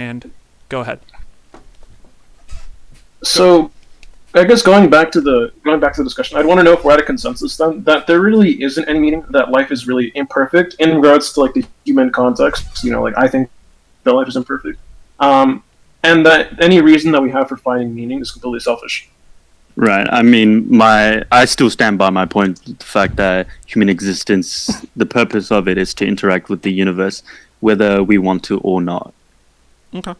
And go ahead. So, I guess going back to the discussion, I'd want to know if we're at a consensus then that there really isn't any meaning, that life is really imperfect in regards to like the human context. Like I think that life is imperfect, and that any reason that we have for finding meaning is completely selfish. Right. I mean, I still stand by my point. The fact that human existence, the purpose of it is to interact with the universe, whether we want to or not. Okay.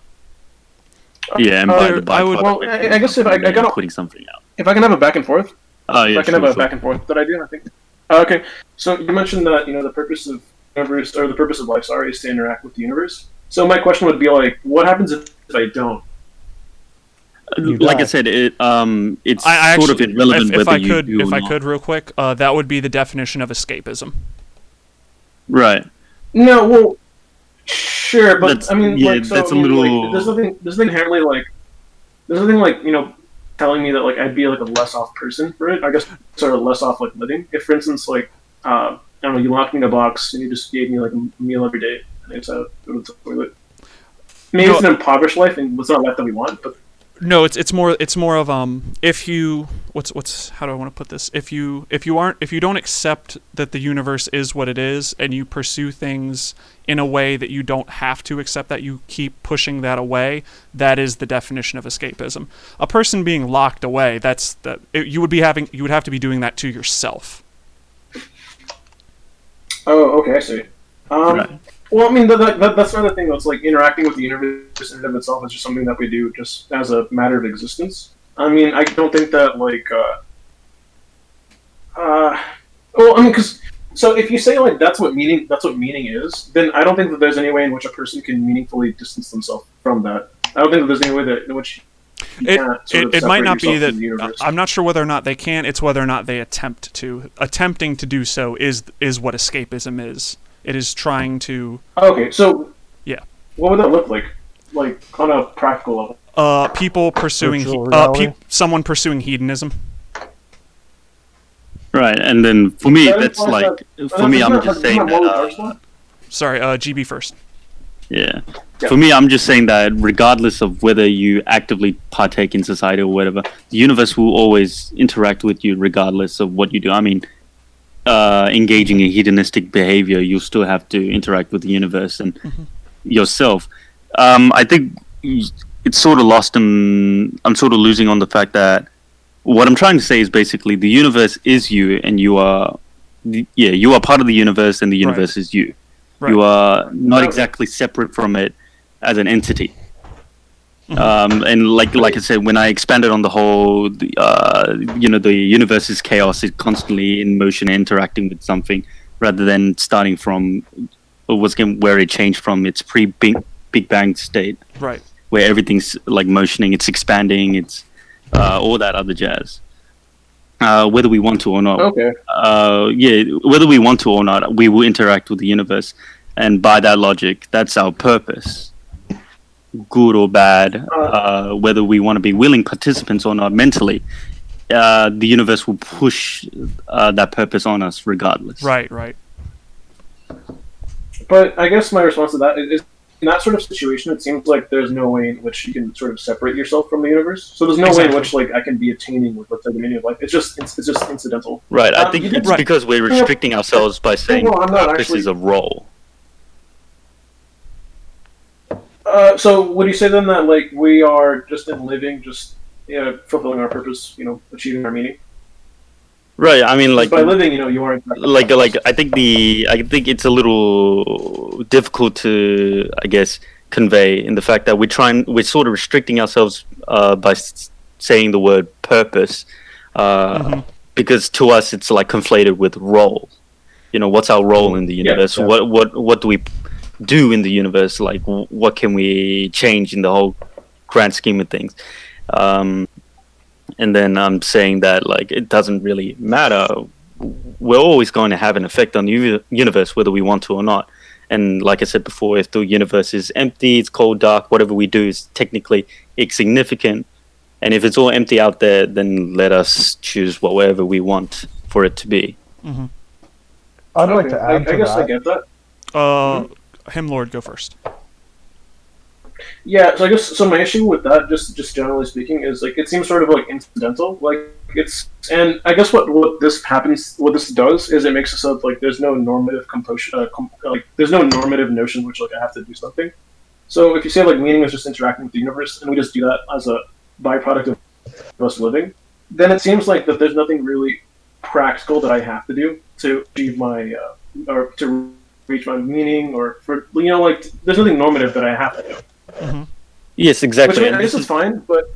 Yeah, and by the I would. byproduct, Well, I guess if I gotta, putting something out. if I can have a back and forth, Oh yeah, if I can sure, have a sure. back and forth that I do, I think. Okay, so you mentioned that the purpose of universe or the purpose of life, sorry, is to interact with the universe. So my question would be like, what happens if I don't? Like I said, it's I sort of actually, irrelevant if whether I you could, do or if I not. could, real quick, that would be the definition of escapism. Right. No, well, sure, but That's- I mean, yeah, like, so that's I a mean, little- like, there's nothing inherently like, there's nothing like, telling me that like I'd be like a less off person for it. I guess sort of less off like living. If, for instance, like, I don't know, you locked me in a box and you just gave me like a meal every day, and it's out to the toilet. Maybe it's an impoverished life, and it's not a life that we want, but. No, it's more of if you what's how do I want to put this? If you don't accept that the universe is what it is, and you pursue things in a way that you don't have to accept that, you keep pushing that away, that is the definition of escapism. A person being locked away, you would have to be doing that to yourself. Oh, okay, I see. Right. Well, I mean, that's another thing. That's like interacting with the universe in and of itself is just something that we do just as a matter of existence. I mean, I don't think that like, well, I mean, because so if you say like that's what meaning is, then I don't think that there's any way in which a person can meaningfully distance themselves from that. I don't think that there's any way that in which you can't sort of It might separate not be yourself that. from the universe. I'm not sure whether or not they can. It's whether or not they attempt to. Attempting to do so is what escapism is. It is trying to. Okay, so Yeah. what would that look like on a practical level? People pursuing Virtual reality? someone pursuing hedonism. Right. And then for me, That that's implies like that- for me, I'm isn't just that saying what we that. touched on? Sorry, GB first. Yeah. Yeah. For me, I'm just saying that regardless of whether you actively partake in society or whatever, the universe will always interact with you regardless of what you do. I mean, engaging in hedonistic behavior, you'll still have to interact with the universe and yourself. I think it's sort of lost in... I'm sort of losing on the fact that what I'm trying to say is basically the universe is you and you are... you are part of the universe and the universe is you. Right. You are not Okay. exactly separate from it as an entity. And like I said, when I expanded on the whole, the universe is chaos, it's constantly in motion, interacting with something, rather than starting from where it changed from its pre-Big Bang state, Right. where everything's like motioning, it's expanding, it's all that other jazz. Whether we want to or not, Okay. whether we want to or not, we will interact with the universe, and by that logic, that's our purpose. Good or bad, whether we want to be willing participants or not mentally, the universe will push that purpose on us regardless. Right. Right. But I guess my response to that is, in that sort of situation, it seems like there's no way in which you can sort of separate yourself from the universe. So there's no way in which like I can be attaining with let's say the meaning of life. It's just incidental. Right. I think it's Right. because we're restricting ourselves by saying Well, I'm not purpose actually- is a role. So would you say then that like we are just in living, just fulfilling our purpose, achieving our meaning? Right. I mean, like Just by living, you are. like I think it's a little difficult to, I guess, convey in the fact that we're sort of restricting ourselves by saying the word purpose, because to us it's like conflated with role. What's our role in the universe? yeah. What do we do in the universe? Like, what can we change in the whole grand scheme of things? And then I'm saying that like it doesn't really matter. We're always going to have an effect on the universe, whether we want to or not. And like I said before, if the universe is empty, it's cold, dark, whatever we do is technically insignificant. And if it's all empty out there, then let us choose whatever we want for it to be. I'd like to add I to guess that. I get that. Himlord, go first. Yeah, so I guess so. My issue with that, just generally speaking, is like it seems sort of like incidental. Like it's, and I guess what this happens, what this does, is it makes it so that, like there's no normative composition, like there's no normative notion which like I have to do something. So if you say like meaning is just interacting with the universe, and we just do that as a byproduct of us living, then it seems like that there's nothing really practical that I have to do to achieve my or to reach my meaning, or for like there's nothing normative that I have to do. Hmm. Yes, exactly. Which I mean, I guess it's fine, but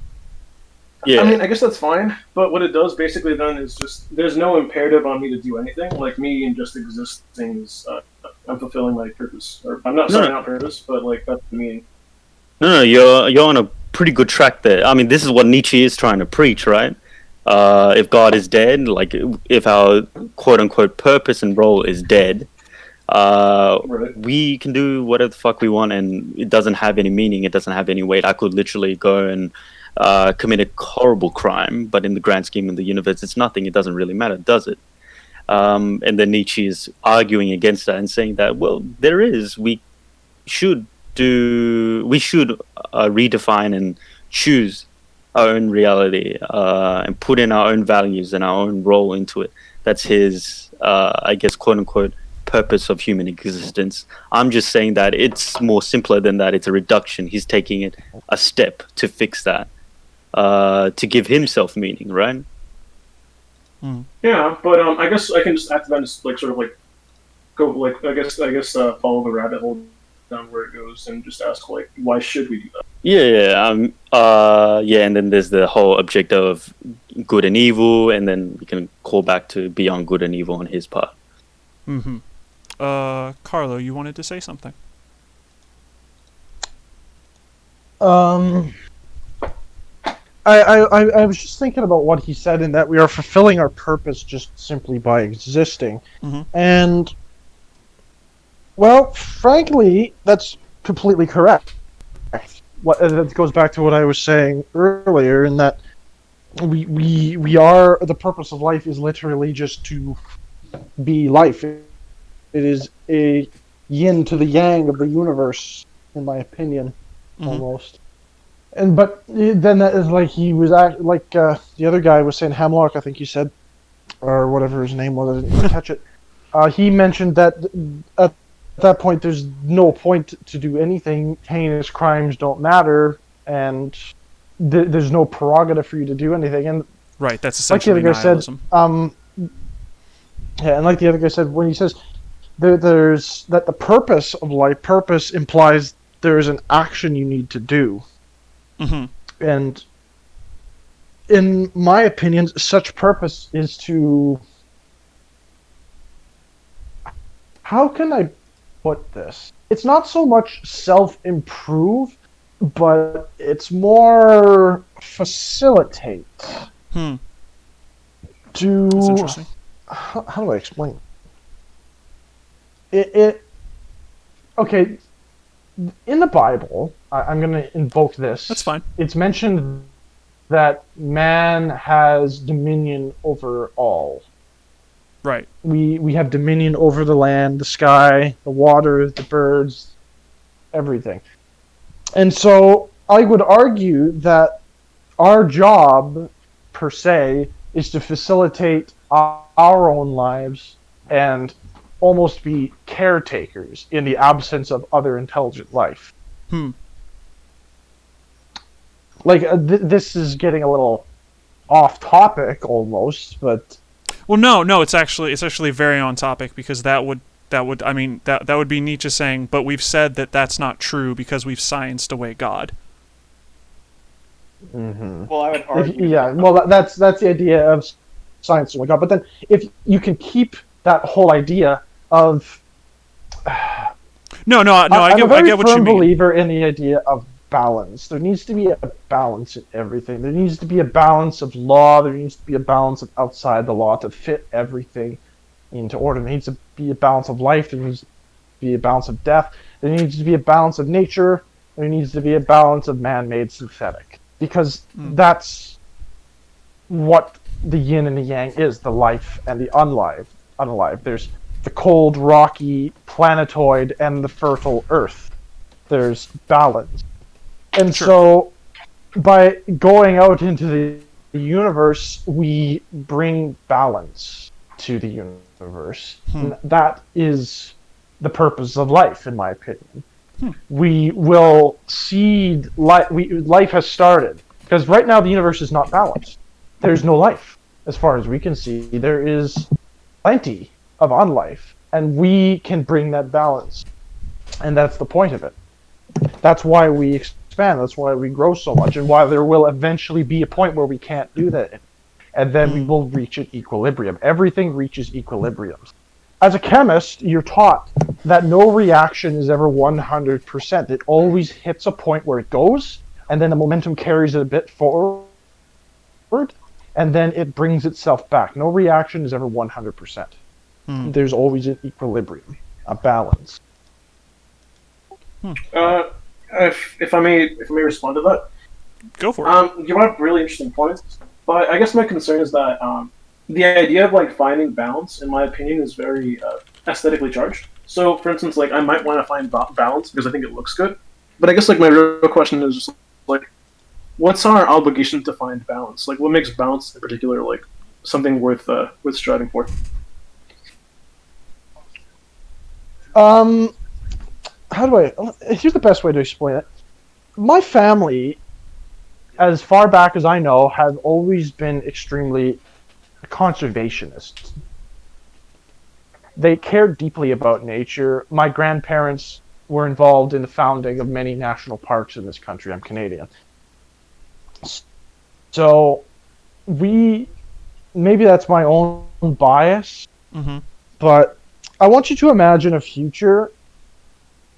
Yeah. I mean, I guess that's fine. But what it does basically then is just there's no imperative on me to do anything. Like me and just existing is I'm fulfilling my purpose, or I'm not starting out purpose, but like that's the meaning. No, you're on a pretty good track there. I mean, this is what Nietzsche is trying to preach, right? If God is dead, like if our quote unquote purpose and role is dead, Right. we can do whatever the fuck we want, and it doesn't have any meaning. It doesn't have any weight. I could literally go and commit a horrible crime, but in the grand scheme of the universe, it's nothing. It doesn't really matter, does it? And then Nietzsche is arguing against that and saying that, well, there is. We should redefine and choose our own reality and put in our own values and our own role into it. That's his, I guess, quote unquote, purpose of human existence. I'm just saying that it's more simpler than that. It's a reduction. He's taking it a step to fix that, to give himself meaning, right? Yeah, but I guess I can just at the end just like sort of like go like I guess follow the rabbit hole down where it goes and just ask like why should we do that? Yeah. And then there's the whole objective of good and evil, and then we can call back to beyond good and evil on his part. Mm-hmm. Carlo, you wanted to say something? I was just thinking about what he said in that we are fulfilling our purpose just simply by existing. Mm-hmm. And, well, frankly, that's completely correct. That goes back to what I was saying earlier, in that we are, the purpose of life is literally just to be life. It is a yin to the yang of the universe, in my opinion, almost. But then that is like he was like the other guy was saying, Hamlock, I think you said, or whatever his name was. I didn't catch it. He mentioned that at that point there's no point to do anything. Heinous crimes don't matter, and there's no prerogative for you to do anything. And right, that's essentially like the other guy nihilism. said, yeah, and like the other guy said, when he says there's that the purpose of life, purpose implies there is an action you need to do. Mm-hmm. And in my opinion, such purpose is to... How can I put this? It's not so much self-improve, but it's more facilitate. That's To... interesting. How do I explain? It okay, in the Bible, I'm going to invoke this. That's fine. It's mentioned that man has dominion over all. Right. We have dominion over the land, the sky, the water, the birds, everything. And so I would argue that our job, per se, is to facilitate our own lives and almost be caretakers in the absence of other intelligent life. Like, this is getting a little off topic almost, but... Well, no, it's actually very on topic, because that would be Nietzsche saying, but we've said that that's not true because we've scienced away God. Mm-hmm. Well, I would argue. That's the idea of science. Oh my God! But then, if you can keep that whole idea of No, I get what you I'm a very firm mean. believer in the idea of balance. There needs to be a balance in everything. There needs to be a balance of law. There needs to be a balance of outside the law to fit everything into order. There needs to be a balance of life. There needs to be a balance of death. There needs to be a balance of nature. There needs to be a balance of man-made synthetic. Because that's what the yin and the yang is, the life and the unalive. There's the cold, rocky planetoid and the fertile earth. There's balance. And Sure. so, by going out into the universe, we bring balance to the universe. And that is the purpose of life, in my opinion. We will seed life. Life has started because right now the universe is not balanced. There's no life, as far as we can see. There is plenty of unlife, and we can bring that balance, and that's the point of it. That's why we expand. That's why we grow so much, and why there will eventually be a point where we can't do that, and then we will reach an equilibrium. Everything reaches equilibrium. As a chemist, you're taught that no reaction is ever 100%. It always hits a point where it goes, and then the momentum carries it a bit forward, and then it brings itself back. No reaction is ever 100%. There's always an equilibrium, a balance. If I may respond to that, Go for it. you brought up really interesting points, but I guess my concern is that the idea of like finding balance, in my opinion, is very aesthetically charged. So, for instance, like I might want to find balance because I think it looks good, but I guess like my real question is just like, what's our obligation to find balance? Like, what makes balance in particular like something worth striving for? How do I? Here's the best way to explain it. My family, as far back as I know, have always been extremely conservationists. They cared deeply about nature. My grandparents were involved in the founding of many national parks in this country. I'm Canadian. So maybe that's my own bias, but I want you to imagine a future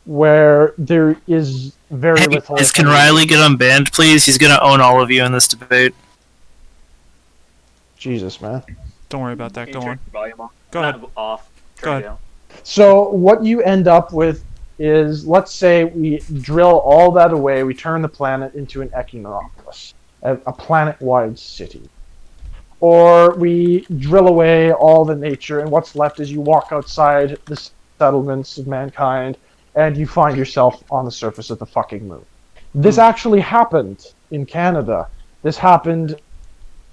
where there is very little. Can Riley get unbanned, please? He's gonna own all of you in this debate. Jesus, man. Don't worry about that. Go on. Go ahead. Off. Go ahead. So what you end up with is, let's say we drill all that away, we turn the planet into an econopolis, a planet-wide city. Or we drill away all the nature, and what's left is you walk outside the settlements of mankind, and you find yourself on the surface of the fucking moon. This actually happened in Canada. This happened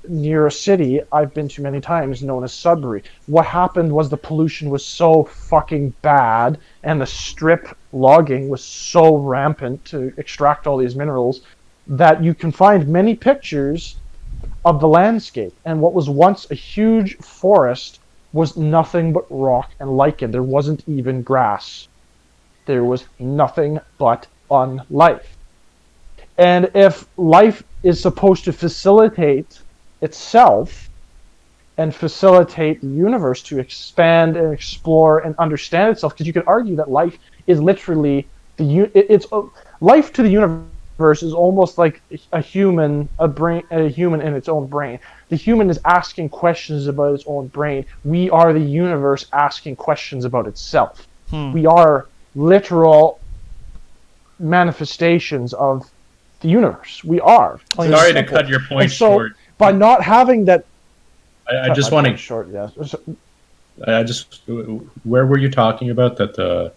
near a city I've been to many times known as Sudbury. What happened was the pollution was so fucking bad, and the strip logging was so rampant to extract all these minerals that you can find many pictures of the landscape. And what was once a huge forest was nothing but rock and lichen. There wasn't even grass. There was nothing but unlife. And if life is supposed to facilitate itself and facilitate the universe to expand and explore and understand itself, because you could argue that life is literally life to the universe is almost like a human in its own brain. The human is asking questions about its own brain. We are the universe asking questions about itself. We are literal manifestations of the universe. We are. Sorry to cut your point short. By not having that, I just want to short. Yeah. Where were you talking about that the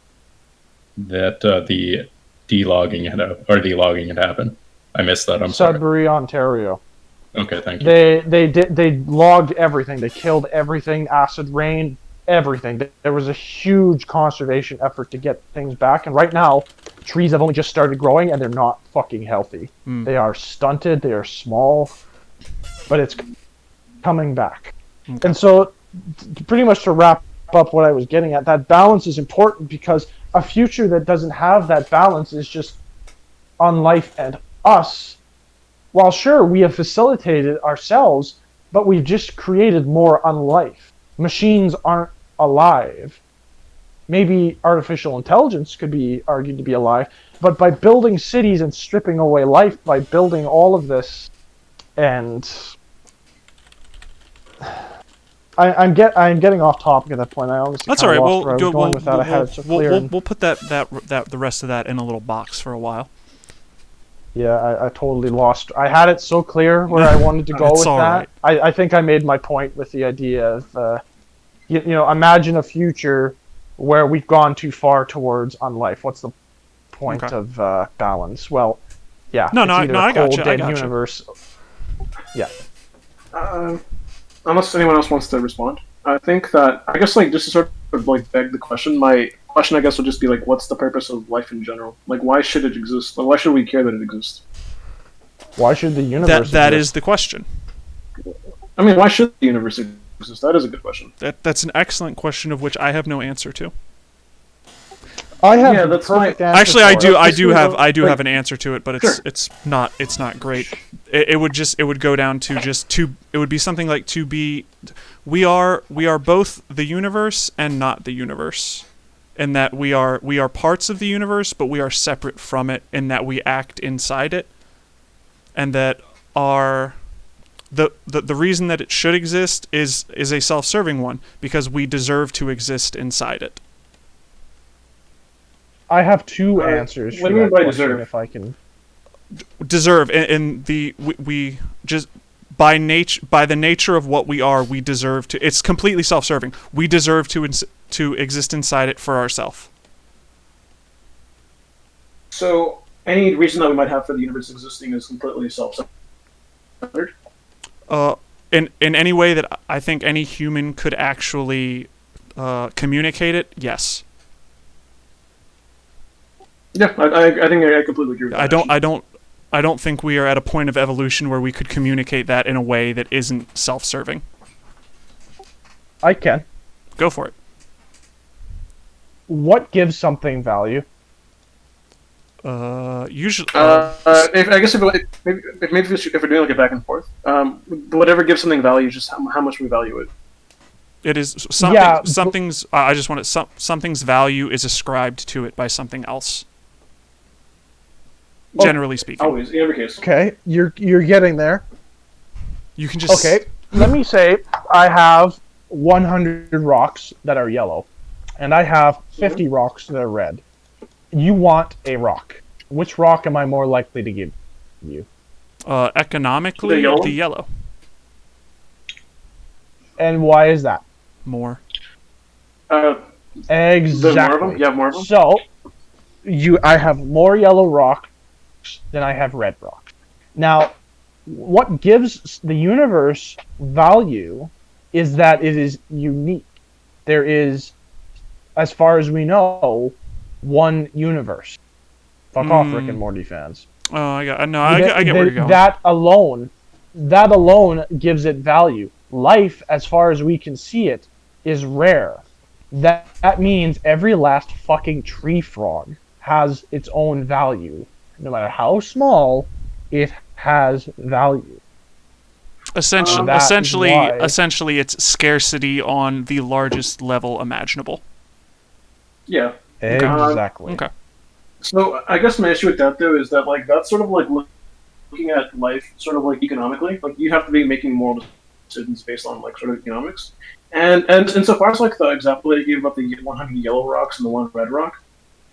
delogging the logging had happened? I missed that. I'm sorry. Sudbury, Ontario. Okay, thank you. They logged everything. They killed everything. Acid rain, everything. There was a huge conservation effort to get things back, and right now, trees have only just started growing, and they're not fucking healthy. They are stunted. They are small, but it's coming back. Okay. And so, pretty much to wrap up what I was getting at, that balance is important, because a future that doesn't have that balance is just unlife and us. While sure, we have facilitated ourselves, but we've just created more unlife. Machines aren't alive. Maybe artificial intelligence could be argued to be alive, but by building cities and stripping away life, by building all of this, and I'm getting off topic at that point. I honestly that's all right. We'll put that the rest of that in a little box for a while. Yeah, I totally lost. I had it so clear where I wanted to go with that. Right. I think I made my point with the idea of, imagine a future where we've gone too far towards unlife. What's the point of balance? Well, Yeah. No, it's no, either no, a I got cold, you, I dead got you. universe. Yeah. Unless anyone else wants to respond, I think that I guess like just to sort of like beg the question. My question, I guess, would just be like, what's the purpose of life in general? Like, why should it exist? Like, why should we care that it exists? Why should the universe That exist? is the question. I mean, why should the universe exist? That is a good question. That's an excellent question of which I have no answer to. I have Yeah, the that's my- perfect answer Actually, for I it. do Like- have an answer to it, but Sure. it's not great. It would go down to it would be something like we are both the universe and not the universe, in that we are parts of the universe, but we are separate from it in that we act inside it, and that the reason that it should exist is a self-serving one, because we deserve to exist inside it. I have two answers what for do you mean that by question, deserve? if I can. Deserve in the we just by the nature of what we are, we deserve to. It's completely self-serving. We deserve to exist inside it for ourselves. So, any reason that we might have for the universe existing is completely self-centered. In any way that I think any human could actually communicate it, yes. Yeah, I think I completely agree with that. I don't think we are at a point of evolution where we could communicate that in a way that isn't self-serving. I can. Go for it. What gives something value? Usually, If we're doing like a back and forth, whatever gives something value, just how much we value it. it is something. Yeah, something's. I just want it. Something's value is ascribed to it by something else. Generally speaking, Always, in every case. Okay, you're getting there. you can just. Okay, let me say I have 100 rocks that are yellow, and I have 50 rocks that are red. You want a rock. Which rock am I more likely to give you? Economically, The yellow? And why is that? more. Exactly. There's more of them. You have more of them. So, I have more yellow rocks than I have red rocks. Now, what gives the universe value is that it is unique. There is, as far as we know, one universe. Fuck off, Rick and Morty fans. Oh, I get where you're going. That alone gives it value. Life, as far as we can see it, is rare. That means every last fucking tree frog has its own value. No matter how small, it has value. Essentially, why- essentially, it's scarcity on the largest level imaginable. Yeah. Exactly. Okay. So I guess my issue with that though is that like that's sort of like looking at life sort of like economically. Like you have to be making moral decisions based on like sort of economics. And insofar as like the example that you gave about the 100 yellow rocks and the one red rock,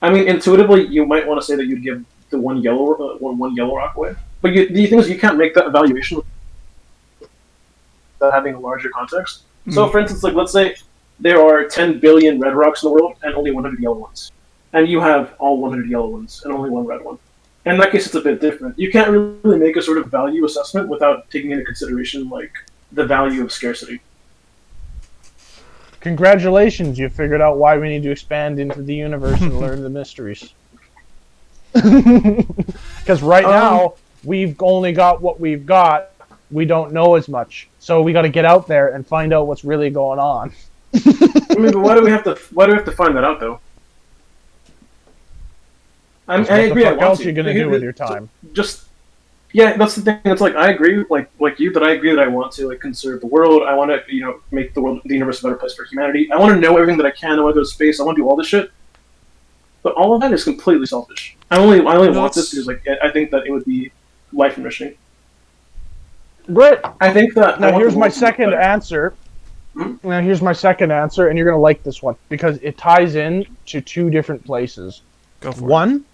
I mean intuitively you might want to say that you'd give the one yellow rock away. But the thing is you can't make that evaluation without having a larger context. So for instance, like let's say there are 10 billion red rocks in the world and only 100 yellow ones. And you have all 100 yellow ones and only one red one. In that case, it's a bit different. You can't really make a sort of value assessment without taking into consideration like the value of scarcity. Congratulations, you figured out why we need to expand into the universe and learn the mysteries. Because right now, we've only got what we've got. We don't know as much. So we got to get out there and find out what's really going on. I mean, but why do we have to find that out though? I agree. What else are you gonna do with your time? Yeah, that's the thing. It's like I agree, like you, that I agree that I want to like conserve the world. I want to, make the universe a better place for humanity. I want to know everything that I can. I want to go to space. I want to do all this shit. But all of that is completely selfish. I only want this because like I think that it would be life enriching. Great. I think that Now here's my second answer. Now here's my second answer, and you're gonna like this one because it ties in to two different places. Go for it. One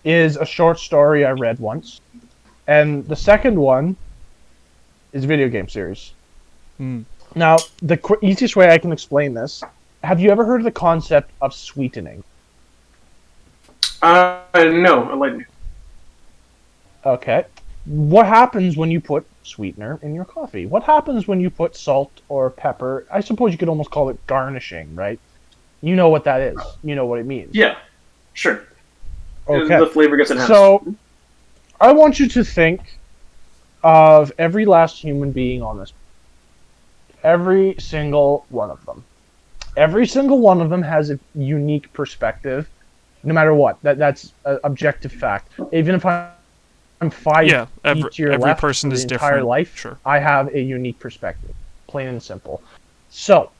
is a short story I read once, and the second one is a video game series. Now, the easiest way I can explain this: have you ever heard of the concept of sweetening? No, enlighten me. Okay. What happens when you put sweetener in your coffee? What happens when you put salt or pepper? I suppose you could almost call it garnishing, right? You know what that is. You know what it means. Yeah, sure. Okay. The flavor gets enhanced. So, I want you to think of every last human being on this. Every single one of them. Every single one of them has a unique perspective, no matter what. That's an objective fact. Even if I'm 5 Yeah, feet to your every left person for the is entire different. life, Sure. I have a unique perspective. Plain and simple. So,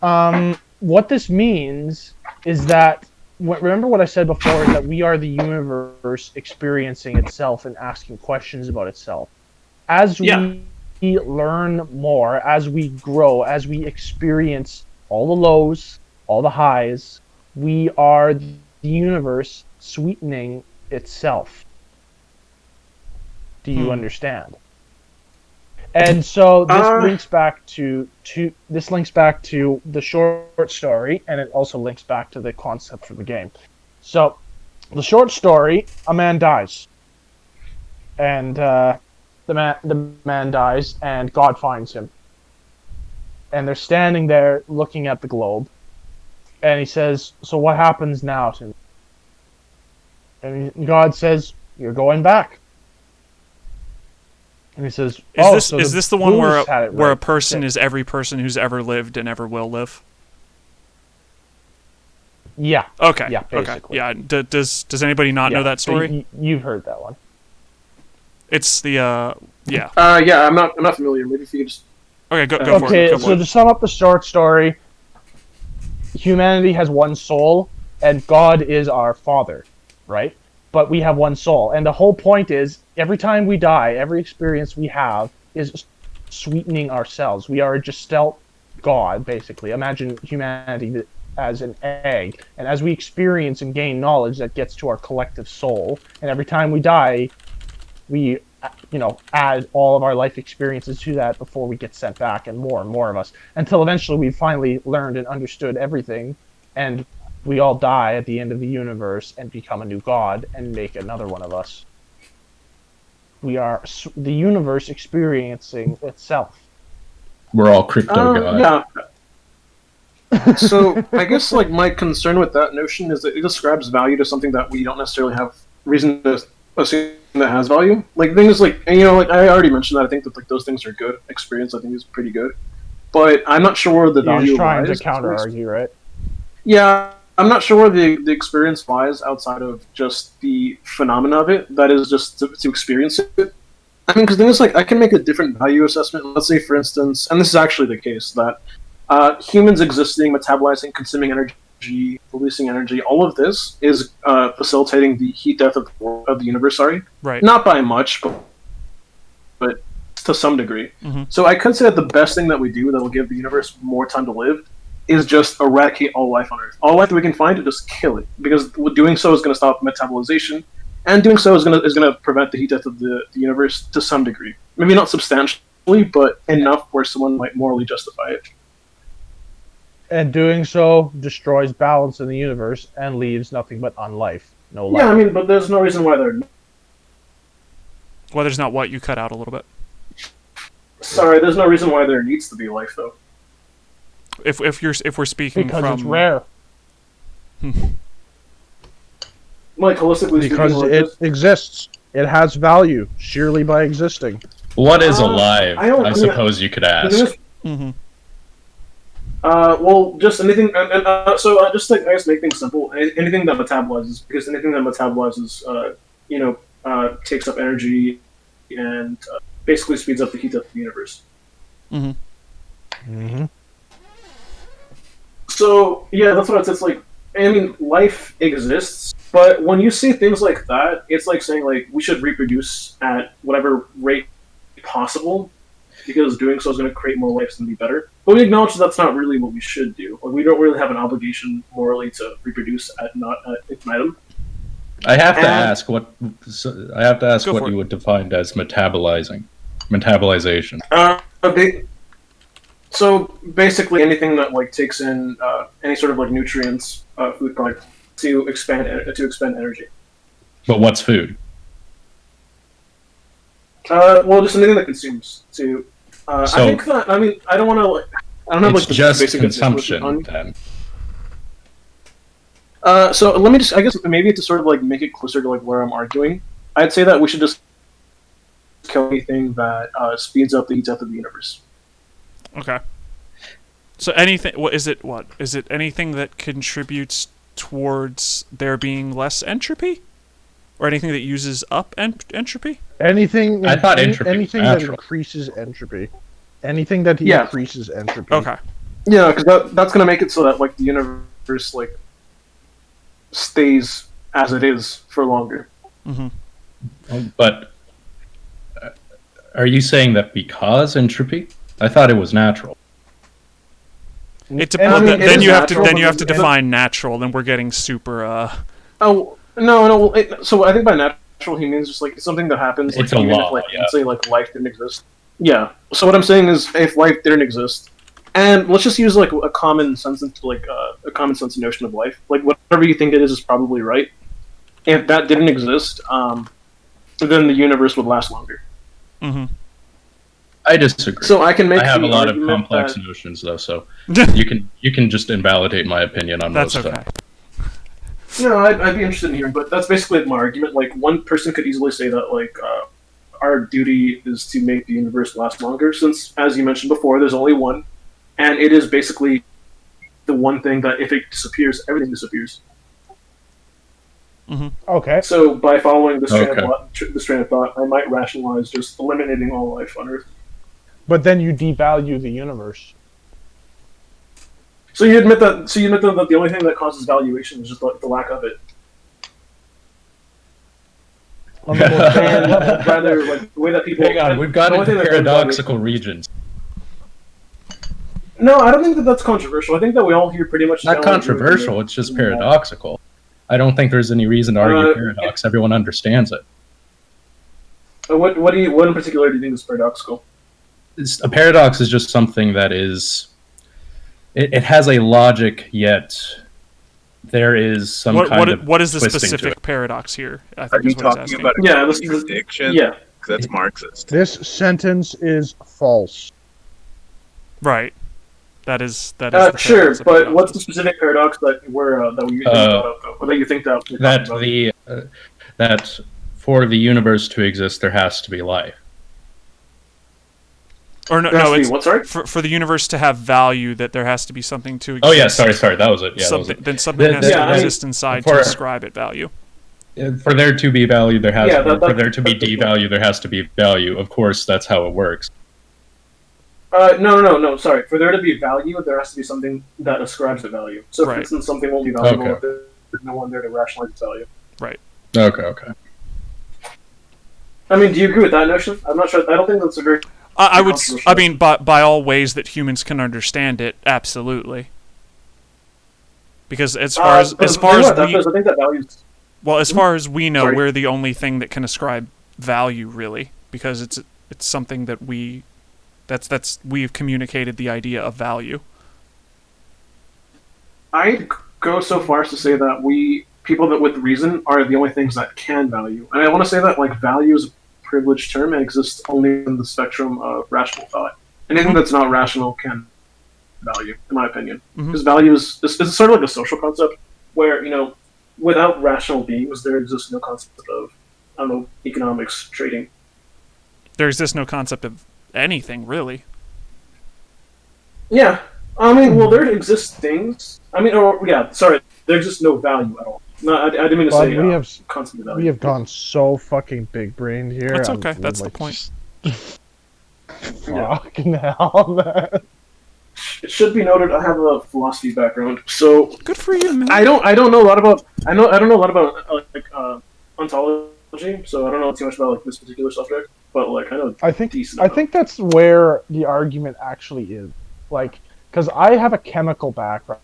what this means is that remember what I said before is that we are the universe experiencing itself and asking questions about itself. As we learn more, as we grow, as we experience all the lows, all the highs, we are the universe sweetening itself. Do you understand? And so this links back to the short story, and it also links back to the concept for the game. So, the short story: a man dies, and the man dies, and God finds him, and they're standing there looking at the globe, and he says, "So what happens now to me?" And God says, "You're going back." And he says, Is this the one where where a person is every person who's ever lived and ever will live? Yeah. Okay. Yeah, Okay. basically. Yeah. Does anybody not know that story? You've heard that one. It's the yeah. Yeah, I'm not familiar. Maybe if you could just. Okay, go for it. Okay, Go for so it. to sum up the short story, humanity has one soul, and God is our father, right? But we have one soul, and the whole point is every time we die, every experience we have is sweetening ourselves. We are a gestalt God, basically. Imagine humanity as an egg, and as we experience and gain knowledge, that gets to our collective soul. And every time we die, we add all of our life experiences to that before we get sent back, and more of us, until eventually we finally learned and understood everything, and we all die at the end of the universe and become a new god and make another one of us. We are the universe experiencing itself. We're all crypto gods. Yeah. So I guess like my concern with that notion is that it ascribes value to something that we don't necessarily have reason to assume that has value. Like things like, and, like I already mentioned that I think that like those things are good. Experience I think is pretty good, but I'm not sure where the You're value just trying lies. to counter argue, right? Yeah, I'm not sure where the experience lies outside of just the phenomena of it. That is just to experience it. I mean, because things like I can make a different value assessment. Let's say, for instance, and this is actually the case that humans existing, metabolizing, consuming energy, releasing energy, all of this is facilitating the heat death of the universe. Sorry, Right. not by much, but to some degree. Mm-hmm. So I could say that the best thing that we do that will give the universe more time to live is just eradicate all life on Earth. All life that we can find, to just kill it, because doing so is going to stop metabolization, and doing so is going to prevent the heat death of the universe to some degree. Maybe not substantially, but enough where someone might morally justify it. And doing so destroys balance in the universe and leaves nothing but unlife. No life. Yeah, I mean, but there's no reason why they're. Well, there's not what you cut out a little bit. Sorry, there's no reason why there needs to be life, though. If we're speaking because from it's rare. Like holistically Because speaking, it exists. It has value sheerly by existing. What is alive? I mean, suppose you could ask. Mm-hmm. Well, just anything, so just like I guess make things simple. Anything that metabolizes, because anything that metabolizes, takes up energy and basically speeds up the heat of the universe. Mm-hmm. Mm-hmm. So yeah, that's what it's like. I mean, life exists, but when you see things like that, it's like saying like we should reproduce at whatever rate possible, because doing so is going to create more lives and be better. But we acknowledge that's not really what we should do. Like, we don't really have an obligation morally to reproduce at infinitum. I have to ask what. I have to ask Go what for you it. would define as metabolization. So basically, anything that like takes in any sort of like nutrients, food product to expend energy. But what's food? Well, just anything that consumes too. So- I think that. I mean, I don't want to. Like, I don't have It's like the just basic consumption on- then. So let me just. I guess maybe to sort of like make it closer to like where I'm arguing, I'd say that we should just kill anything that speeds up the heat death of the universe. Okay. So anything, what is it? What is it? Anything that contributes towards there being less entropy, or anything that uses up entropy? Anything. I thought entropy was anything that natural. increases entropy. Anything that Yeah. increases entropy. Okay. Yeah, because that's gonna make it so that like the universe like stays as it is for longer. Mm-hmm. But are you saying that because entropy? I thought it was natural. It And- I mean, it then is you have to natural, then you but have to the- define natural. Then we're getting super. Oh no. So I think by natural he means just like something that happens. It's like, a even law, if, like, yeah. let's say like life didn't exist. Yeah. So what I'm saying is, if life didn't exist, and let's just use like a common sense a common sense notion of life. Like whatever you think it is probably right. If that didn't exist, then the universe would last longer. Mm-hmm. I disagree. So I can make. I have a the lot of argument complex that- notions though, so you can just invalidate my opinion on That's most okay. stuff. No, I'd be interested in hearing, but that's basically my argument. Like, one person could easily say that, like, our duty is to make the universe last longer, since, as you mentioned before, there's only one, and it is basically the one thing that, if it disappears, everything disappears. Okay. So, by following this Okay. train of thought, I might rationalize just eliminating all life on Earth. But then you devalue the universe. So you admit that? So you admit that the only thing that causes valuation is just like the lack of it, On the most and level. rather like the way that people. Hang on, we've got the only into thing that causes paradoxical regions. No, I don't think that that's controversial. I think that we all here pretty much. Not generally agree with controversial, it. it's just paradoxical. I don't think there's any reason to argue paradox. Everyone understands it. What in particular do you think is paradoxical? A paradox is just something that is. It has a logic, yet there is some kind of what is the twisting to specific it. paradox here? I Are think you is what he's talking asking. about a Yeah, this is- contradiction? Yeah. 'Cause that's Marxist. This sentence is false. Right. That is the Sure, paradox of but paradoxes. what's the specific paradox that that we brought up, though, or that you think that we're That talking about? that for the universe to exist, there has to be life. Or no, There has no, to be it's what? Sorry. for the universe to have value that there has to be something to exist. Oh yeah, sorry, that was it. Yeah, that was something, it. then something has Yeah, to I mean, exist inside for- to ascribe it value. For there to be value, there has Yeah, for there to be devalue, there has to be value. Of course, that's how it works. No. Sorry. For there to be value, there has to be something that ascribes the value. So, for Right. instance, something won't be valuable Okay. if there's no one there to rationalize its value. Okay. I mean, do you agree with that notion? I'm not sure. I don't think that's a very. I would. controversial. I mean, by all ways that humans can understand it, absolutely. Because as far as but as far you know as what, we I think that values. well, as far as we know, Sorry. we're the only thing that can ascribe value, really, because it's something that we've communicated the idea of value. I'd go so far as to say that people that with reason are the only things that can value, and I want to say that like value is a privileged term and exists only in the spectrum of rational thought. Anything that's not rational can value, in my opinion, Mhm. because value is sort of like a social concept where without rational beings there exists no concept of economics, trading. There exists no concept of anything, really. Yeah, I mean, well, there exist things. I mean, there exists no value at all. No, I didn't mean to But say we have concept of value. we have gone so fucking big brained here. That's I'm okay. That's the like, point. Fucking hell, man. It should be noted I have a philosophy background, so Good for you, man. I don't know a lot about I don't know a lot about ontology, so I don't know too much about like this particular subject. But like I know I think decent. I think that's where the argument actually is. Like, because I have a chemical background.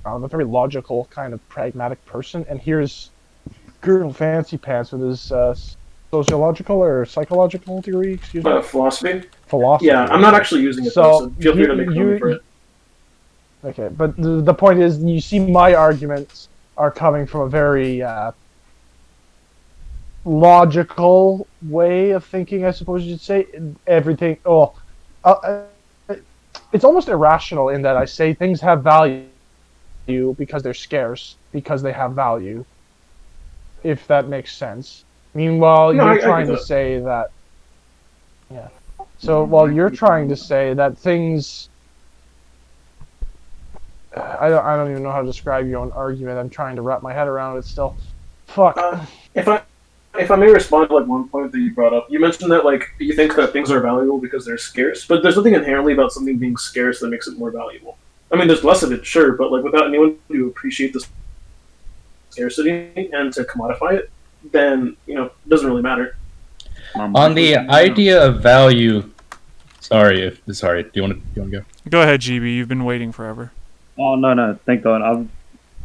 I'm a very logical, kind of pragmatic person, and here's Girl Fancy Pants with his sociological or psychological degree, excuse me, philosophy. philosophy. Yeah, I'm not actually using it, so feel free to make fun for it. Okay, but the point is, you see, my arguments are coming from a very logical way of thinking, I suppose you'd say. Everything. Oh, it's almost irrational in that I say things have value because they're scarce, because they have value. If that makes sense. Meanwhile, No, you're I trying get to that. say that. Yeah. So while you're trying to say that things. I don't even know how to describe your own argument. I'm trying to wrap my head around it still. Fuck. If I may respond to like one point that you brought up, you mentioned that like you think that things are valuable because they're scarce, but there's nothing inherently about something being scarce that makes it more valuable. I mean, there's less of it, sure, but like without anyone to appreciate the scarcity and to commodify it, then it doesn't really matter. On the idea of value, sorry. Do you want to go? Go ahead, GB. You've been waiting forever. Oh no! Thank God. I've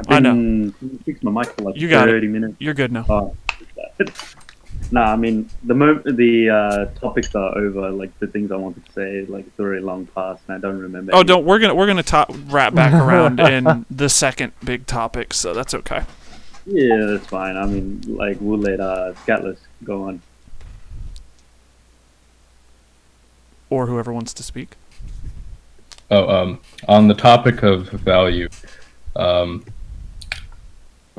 I been fixing my mic for like You got 30 minutes. You're good now. Oh, no, I mean the topics are over. Like the things I wanted to say, like it's already long past, and I don't remember. Oh, don't. We're gonna wrap back around in the second big topic, so that's okay. Yeah, that's fine. I mean, like we'll let Scatless go on. Or whoever wants to speak. On the topic of value,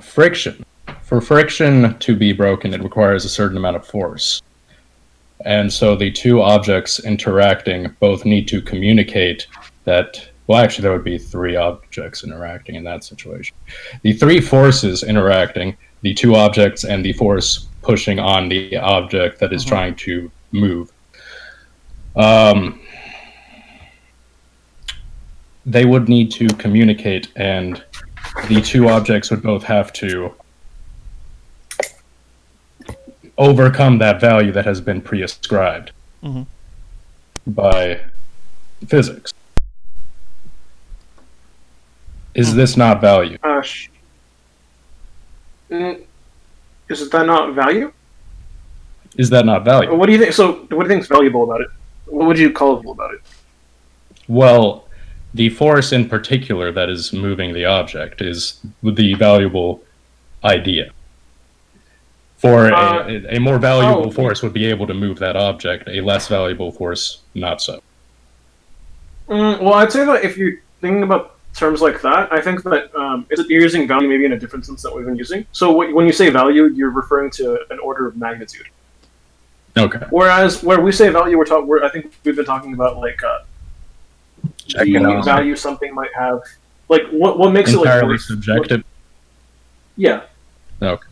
friction. For friction to be broken, it requires a certain amount of force. And so the two objects interacting both need to communicate that. Well, actually, there would be three objects interacting in that situation. The three forces interacting, the two objects and the force pushing on the object that is trying to move. They would need to communicate, and the two objects would both have to overcome that value that has been pre-ascribed by physics. Is this not value? Is that not value? Is that not value? What do you think? So, what do you think is valuable about it? What would you call valuable about it? Well, the force in particular that is moving the object is the valuable idea. For a more valuable force would be able to move that object, a less valuable force not so. Well, I'd say that if you're thinking about terms like that, I think that you're using value maybe in a different sense that we've been using. So when you say value, you're referring to an order of magnitude. Okay. Whereas where we say value, I think we've been talking about like the value something might have, like what makes entirely it like subjective. Yeah. Okay.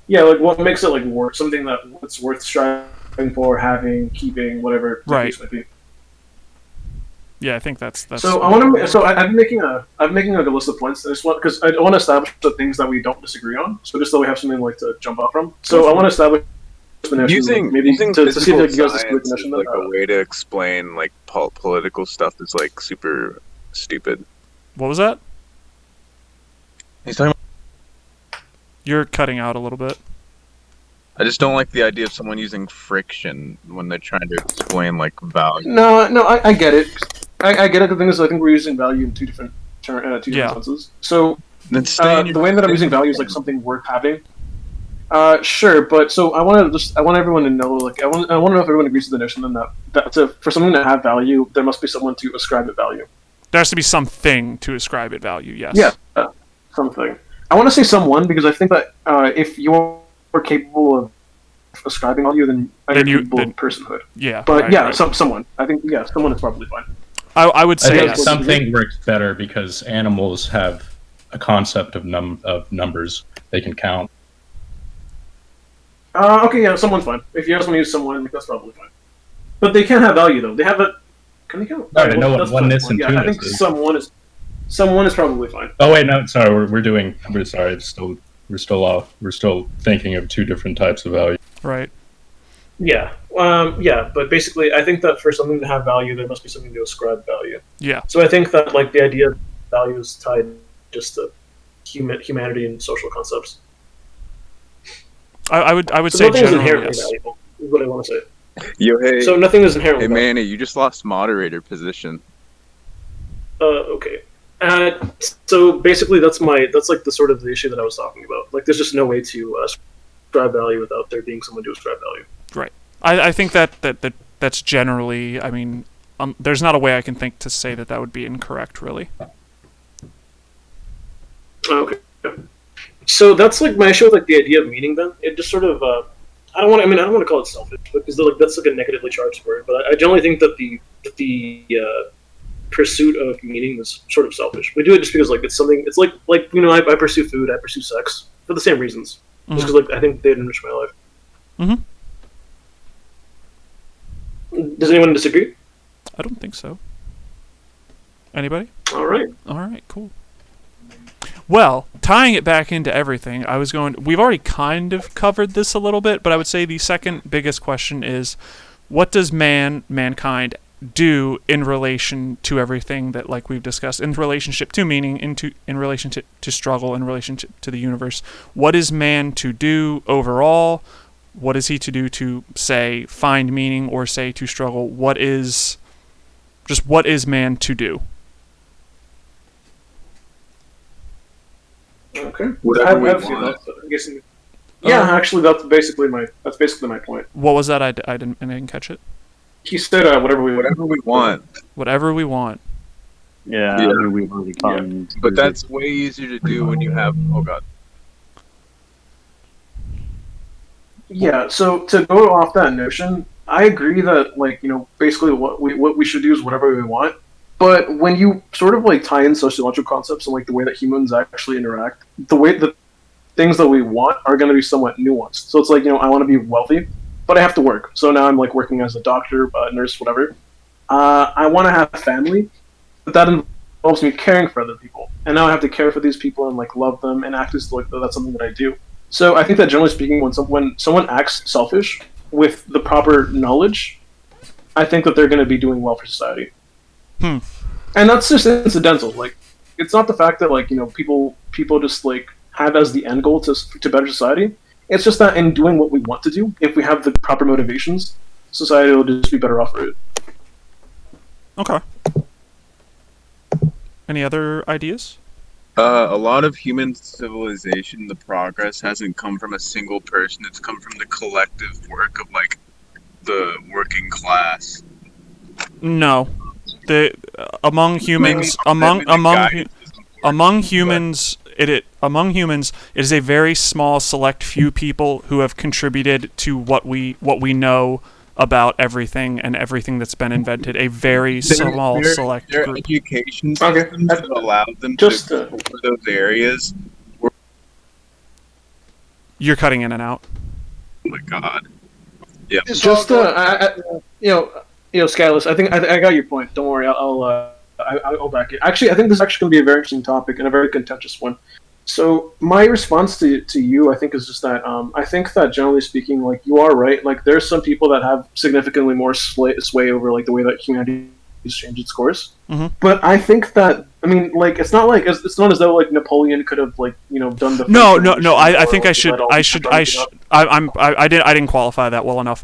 Yeah, like what makes it like worth something that it's worth striving for, having, keeping, whatever the case might be. Yeah, I think that's. So I want to. So I'm making like a list of points. Because I want to establish the things that we don't disagree on. So just so we have something like to jump off from. So I want to establish the notion. Using to see if you guys disagree with the science notion is like a way to explain like political stuff is like super stupid. What was that? He's talking. You're cutting out a little bit. I just don't like the idea of someone using friction when they're trying to explain like value. No, I get it. I get it. The thing is, I think we're using value in two different senses. So the way that I'm using value is like something worth having. Sure, but so I want everyone to know, like, I want to know if everyone agrees with the notion that for something to have value, there must be someone to ascribe it value. There has to be something to ascribe it value. Yes. Yeah, something. I want to say someone because I think that if you're capable of ascribing value, then you're capable of personhood. Yeah. But right. Someone. I think someone is probably fine. I would say I think yes. something works better because animals have a concept of numbers they can count. Okay, yeah, someone's fine. If you just want to use someone, that's probably fine. But they can't have value though. They have a. Can they count? No, they know what oneness and two-ness. I think is. someone is probably fine. Oh wait, no, sorry. We're sorry. We're still thinking of two different types of value. Right. Yeah. Yeah, but basically, I think that for something to have value, there must be something to ascribe value. Yeah. So I think that like the idea of value is tied just to humanity and social concepts. I would So say nothing is generally inherently yes. valuable. Is what I want to say. Yo, hey. So nothing is inherently. Hey, Manny, you just lost moderator position. Okay. So basically, that's like the sort of the issue that I was talking about. Like, there's just no way to ascribe value without there being someone to ascribe value. Right. I think that's generally. I mean, there's not a way I can think to say that would be incorrect, really. Okay. So that's like my issue with like the idea of meaning. Then it just sort of I don't want to call it selfish because like that's like a negatively charged word. But I generally think that the pursuit of meaning is sort of selfish. We do it just because like it's something. It's like I pursue food, I pursue sex for the same reasons. Just because like I think they enrich my life. Mm-hmm. Does anyone disagree? I don't think so. Anybody? All right. All right. Cool. Well, tying it back into everything, we've already kind of covered this a little bit, but I would say the second biggest question is, what does mankind do in relation to everything that like we've discussed, in relationship to meaning, in relationship to struggle, in relationship to the universe? What is man to do overall? What is he to do to, say, find meaning, or say to struggle? What is man to do? Okay. Whatever we I'm guessing. Yeah, actually, that's basically my point. What was that? I didn't catch it. He said whatever we want. Whatever we want. Yeah, I mean, we've already come. But that's way easier to do when you have. Oh god. Yeah. So to go off that notion, I agree that like basically what we should do is whatever we want. But when you sort of like tie in sociological concepts and like the way that humans actually interact, the things that we want are going to be somewhat nuanced. So it's like I want to be wealthy, but I have to work. So now I'm like working as a doctor, nurse, whatever. I want to have a family, but that involves me caring for other people, and now I have to care for these people and like love them and act as like that's something that I do. So I think that generally speaking, when someone acts selfish with the proper knowledge, I think that they're going to be doing well for society. And that's just incidental. Like, it's not the fact that like people just like have as the end goal to better society. It's just that in doing what we want to do, if we have the proper motivations, society will just be better off for it. Okay. Any other ideas? A lot of human civilization, the progress hasn't come from a single person. It's come from the collective work of like the working class. No. Among humans, it is a very small select few people who have contributed to what we know about everything and everything that's been invented. A very small select their group. education systems have allowed them to explore those areas. You're cutting in and out. Oh my god. Yeah. Just Scalus, I think I got your point. Don't worry, I'll back it. Actually, I think this is actually going to be a very interesting topic and a very contentious one. So my response to you, I think, is just that I think that generally speaking, like you are right. Like there's some people that have significantly more sway over like the way that humanity has changed its course. Mm-hmm. But I think that like it's not as though like Napoleon could have like done the No. I think I didn't qualify that well enough.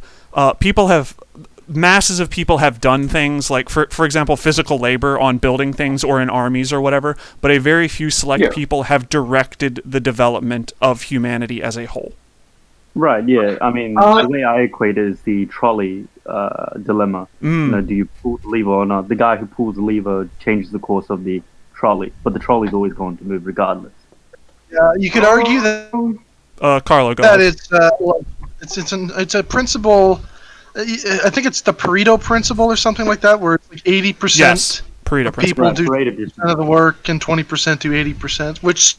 Masses of people have done things like, for example, physical labor on building things or in armies or whatever, but a very few select people have directed the development of humanity as a whole. Right, yeah. I mean, the way I equate it is the trolley dilemma. Do you pull the lever or not? The guy who pulls the lever changes the course of the trolley, but the trolley's always going to move regardless. You could argue that Carlo, go ahead. It's a principle. I think it's the Pareto principle or something like that, where it's like 80% of people do 20% of the work and 20% do 80%, which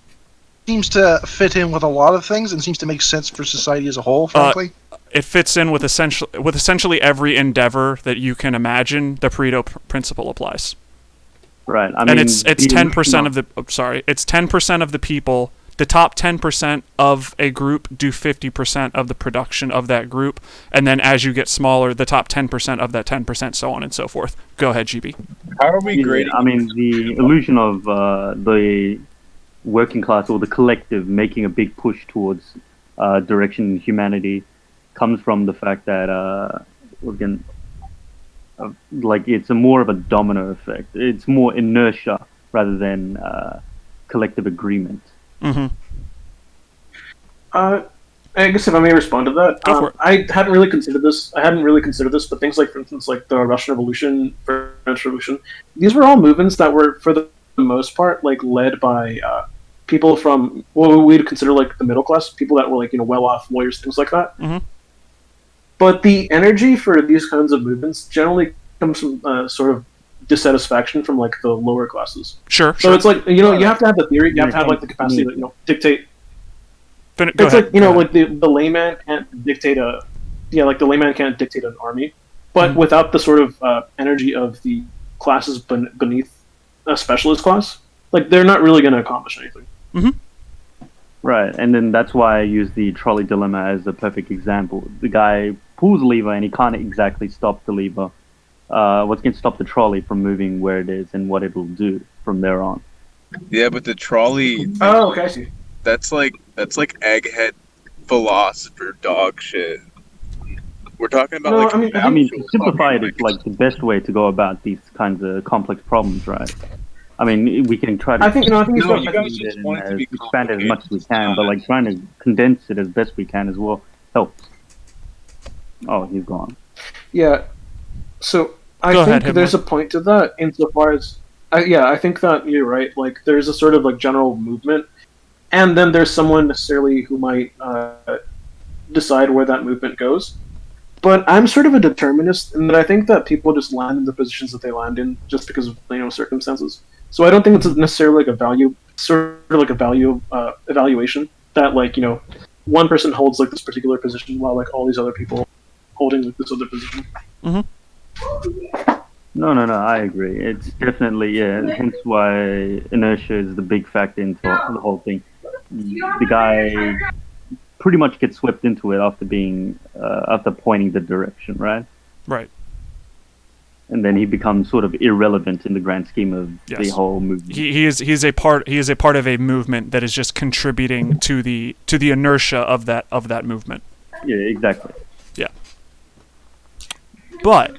seems to fit in with a lot of things and seems to make sense for society as a whole, frankly. It fits in with essentially every endeavor that you can imagine. The Pareto principle applies. Right. And it's 10% of the it's 10% of the people. The top 10% of a group do 50% of the production of that group, and then as you get smaller, the top 10% of that 10%, so on and so forth. Go ahead, GB. How are we grading? I mean, the illusion of the working class or the collective making a big push towards direction in humanity comes from the fact that it's more of a domino effect. It's more inertia rather than collective agreement. Mm-hmm. I guess if I may respond to that, Go for it. I hadn't really considered this. But things like, for instance, like the Russian Revolution, French Revolution, these were all movements that were, for the most part, like led by people from what we'd consider like the middle class, people that were like well off, lawyers, things like that. Mhm. But the energy for these kinds of movements generally comes from sort of dissatisfaction from like the lower classes. Sure. So it's like you have to have the theory, you have to have like the capacity to dictate. Go It's ahead. like like the layman can't dictate the layman can't dictate an army, but without the sort of energy of the classes beneath a specialist class, like they're not really going to accomplish anything. Right, and then that's why I use the trolley dilemma as a perfect example. The guy pulls a lever and he can't exactly stop the lever. What's going to stop the trolley from moving where it is and what it'll do from there on? Yeah, but the trolley. Oh, okay, I see. That's like egghead philosopher dog shit. We're talking about No, like. I mean, To simplify it, it's like the best way to go about these kinds of complex problems, right? I mean, we can try to I think No, it's you guys just want it to be expand it as much as we can, but like trying to condense it as best we can as well helps. Oh, he's gone. Yeah. So I Go think ahead, there's a Himmler. point to that insofar as I think that you're right. Like there's a sort of like general movement, and then there's someone necessarily who might decide where that movement goes. But I'm sort of a determinist in that I think that people just land in the positions that they land in just because of circumstances. So I don't think it's necessarily like a value evaluation that like one person holds like this particular position while like all these other people holding like this other position. No, I agree. It's definitely, hence why inertia is the big factor into the whole thing. The guy pretty much gets swept into it after pointing the direction, right? Right. And then he becomes sort of irrelevant in the grand scheme of the Yes. whole movement. He is a part of a movement that is just contributing to the inertia of that movement. Yeah, exactly. Yeah. But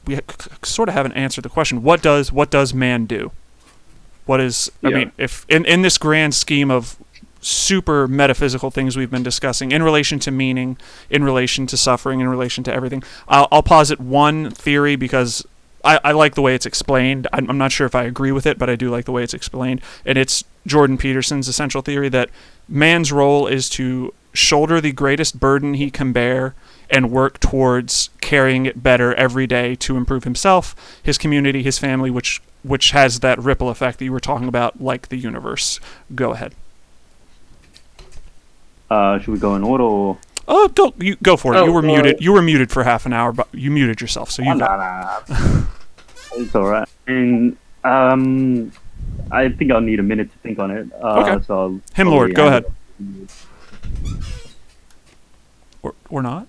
we sort of haven't answered the question. What does man do? What is I mean, if in this grand scheme of super metaphysical things we've been discussing in relation to meaning, in relation to suffering, in relation to everything, I'll posit one theory because I like the way it's explained. I'm not sure if I agree with it, but I do like the way it's explained. And it's Jordan Peterson's essential theory that man's role is to shoulder the greatest burden he can bear and work towards carrying it better every day to improve himself, his community, his family, which has that ripple effect that you were talking about, like the universe. Go ahead. Should we go in order? Or? Oh, don't you go for it. Oh, You were muted. You were muted for half an hour, but you muted yourself, so you. Nah. It's all right. And I think I'll need a minute to think on it. Okay. So I'll Himlord, probably go hand ahead. Or not.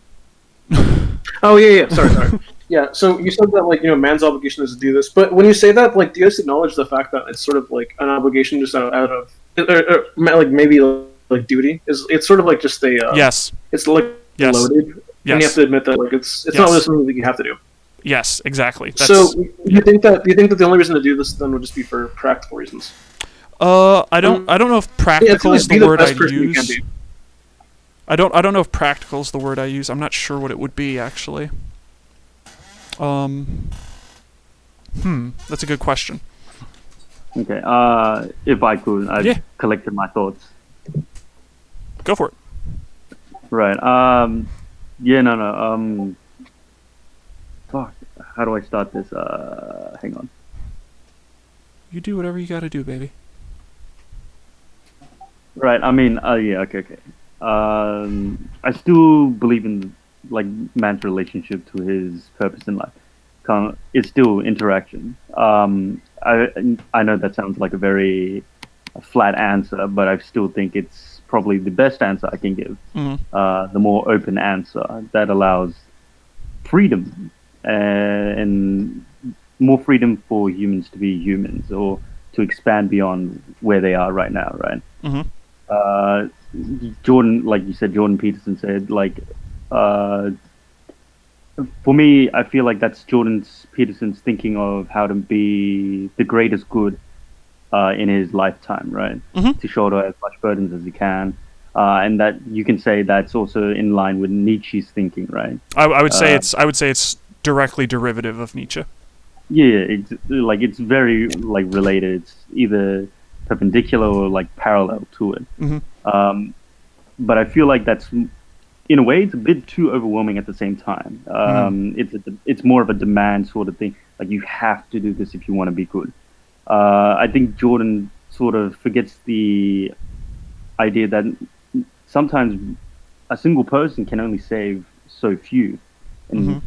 Oh yeah. Sorry. Yeah. So you said that like man's obligation is to do this, but when you say that, like, do you just acknowledge the fact that it's sort of like an obligation just out of like maybe like duty? It's sort of like just a Yes. It's like Yes. loaded, and you Yes. have to admit that like it's Yes. not really something that you have to do. Yes. Exactly. So you think that the only reason to do this then would just be for practical reasons? I don't know if practical is the word I'd you can use. be. I don't know if practical is the word I use. I'm not sure what it would be actually. That's a good question. Okay. If I could, I've collected my thoughts. Go for it. Right. Yeah. No. Fuck. How do I start this? Hang on. You do whatever you gotta do, baby. Right. I mean. Yeah. Okay. I still believe in like man's relationship to his purpose in life. It's still interaction. I know that sounds like a very flat answer, but I still think it's probably the best answer I can give. The more open answer that allows freedom and more freedom for humans to be humans or to expand beyond where they are right now, right? Jordan, like you said, Jordan Peterson said, like, for me, I feel like that's Peterson's thinking of how to be the greatest good in his lifetime, right? To shoulder as much burdens as he can, and that you can say that's also in line with Nietzsche's thinking, right? I would say it's directly derivative of Nietzsche. Yeah, it's very like related. It's either perpendicular or like parallel to it. But I feel like that's, in a way, it's a bit too overwhelming at the same time. It's more of a demand sort of thing. Like, you have to do this if you want to be good. I think Jordan sort of forgets the idea that sometimes a single person can only save so few, and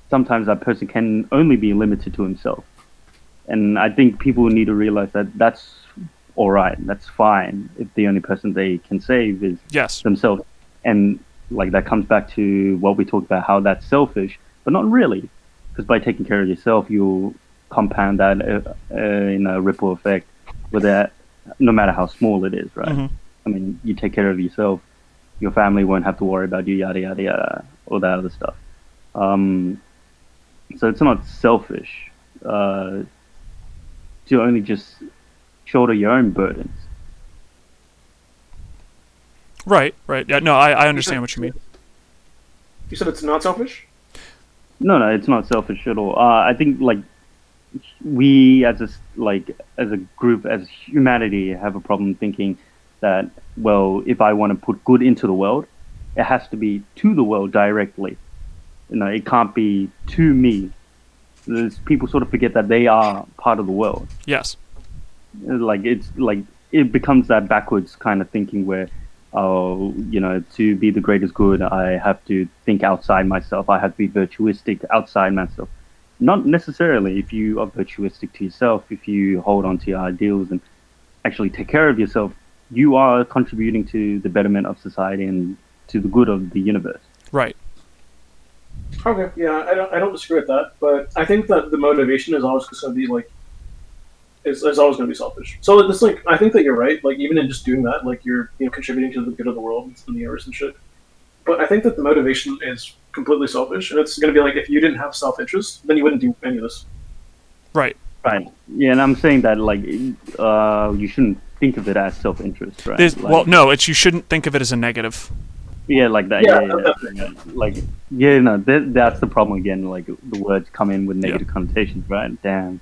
sometimes that person can only be limited to himself. And I think people need to realize that that's all right, that's fine if the only person they can save is themselves. And like that comes back to what we talked about, how that's selfish, but not really, because by taking care of yourself, you'll compound that in a ripple effect with that, no matter how small it is, right? I mean, you take care of yourself, your family won't have to worry about you, yada yada yada, all that other stuff. So it's not selfish to only just shoulder your own burdens. Right. Yeah, no, I understand what you mean. You said it's not selfish? No, it's not selfish at all. I think like we as a group, as humanity, have a problem thinking that, well, if I want to put good into the world, it has to be to the world directly. It can't be to me. People sort of forget that they are part of the world. Yes. It becomes that backwards kind of thinking where, to be the greatest good, I have to think outside myself. I have to be virtuistic outside myself. Not necessarily. If you are virtuistic to yourself, if you hold on to your ideals and actually take care of yourself, you are contributing to the betterment of society and to the good of the universe. Right. Okay, yeah, I don't disagree with that, but I think that the motivation is always going to be it's always going to be selfish. So it's I think that you're right. Like, even in just doing that, like, you're contributing to the good of the world and the universe and shit. But I think that the motivation is completely selfish, and it's going to be like, if you didn't have self-interest, then you wouldn't do any of this. Right. Yeah, and I'm saying that you shouldn't think of it as self-interest, right? You shouldn't think of it as a negative. Yeah, like that. Yeah. That's the problem again. Like, the words come in with negative connotations, right? Damn.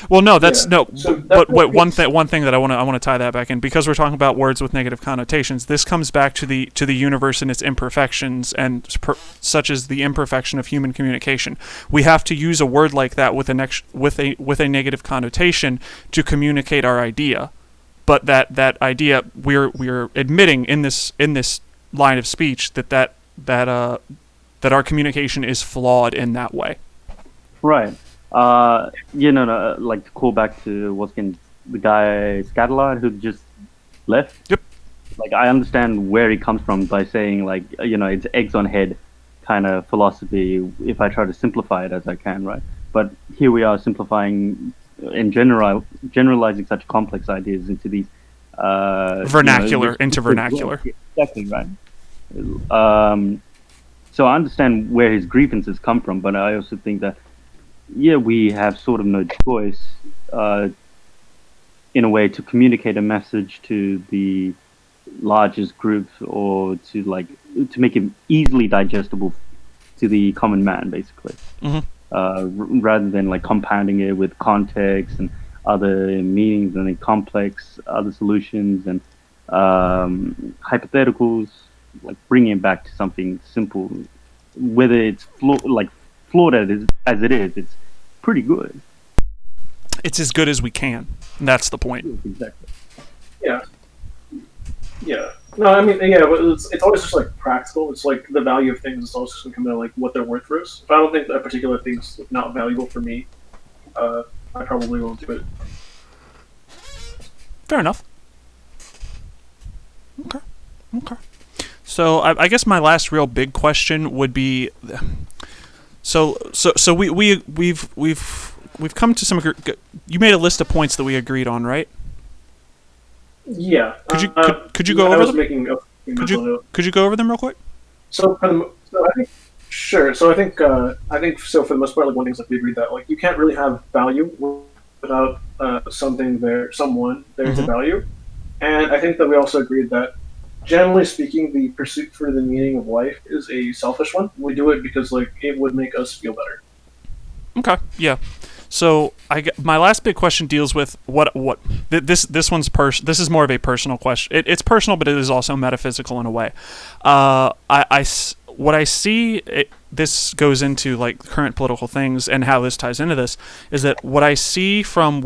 Well, no, that's So but one thing that I want to tie that back in, because we're talking about words with negative connotations. This comes back to the universe and its imperfections, and such as the imperfection of human communication. We have to use a word like that with a negative connotation to communicate our idea, but that idea we're admitting in this line of speech that our communication is flawed in that way. Right. Like, to call back to the guy Scatterlard who just left. Yep. Like, I understand where he comes from by saying, like, it's eggs on head kind of philosophy, if I try to simplify it as I can, right? But here we are simplifying and generalizing such complex ideas into these vernacular. Exactly, right. So I understand where his grievances come from, but I also think that, yeah, we have sort of no choice, in a way, to communicate a message to the largest groups, or to make it easily digestible to the common man, basically. Rather than like compounding it with context and other meanings and then complex other solutions and hypotheticals, like bringing it back to something simple, whether it's flawed as it is, it's pretty good. It's as good as we can. And that's the point. Exactly. Yeah. No, I mean, yeah, but it's always just like practical. It's like the value of things is always just going to come down like what they're worth for us. If I don't think that particular thing's not valuable for me, I probably won't do it. Fair enough. Okay. So I guess my last real big question would be, so we've come to some. You made a list of points that we agreed on, right? Yeah. Could you go over them? Could you go over them real quick? So I think sure. So I think so for the most part, like, one thing is like we agreed that like you can't really have value without someone there to value, and I think that we also agreed that generally speaking, the pursuit for the meaning of life is a selfish one. We do it because like it would make us feel better. Okay, yeah. So my last big question deals with this one's this is more of a personal question. It's personal, but it is also metaphysical in a way. What I see, this goes into like current political things and how this ties into this, is that what I see from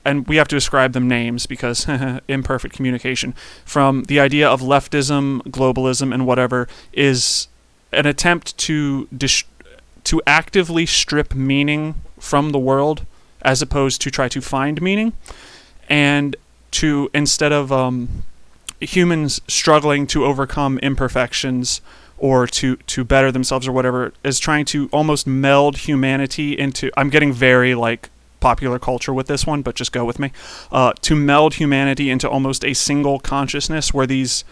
and we have to ascribe them names because imperfect communication, from the idea of leftism, globalism, and whatever, is an attempt to actively strip meaning from the world as opposed to try to find meaning, and to, instead of humans struggling to overcome imperfections or to better themselves or whatever, is trying to almost meld humanity into, I'm getting very like popular culture with this one, but just go with me, to meld humanity into almost a single consciousness where these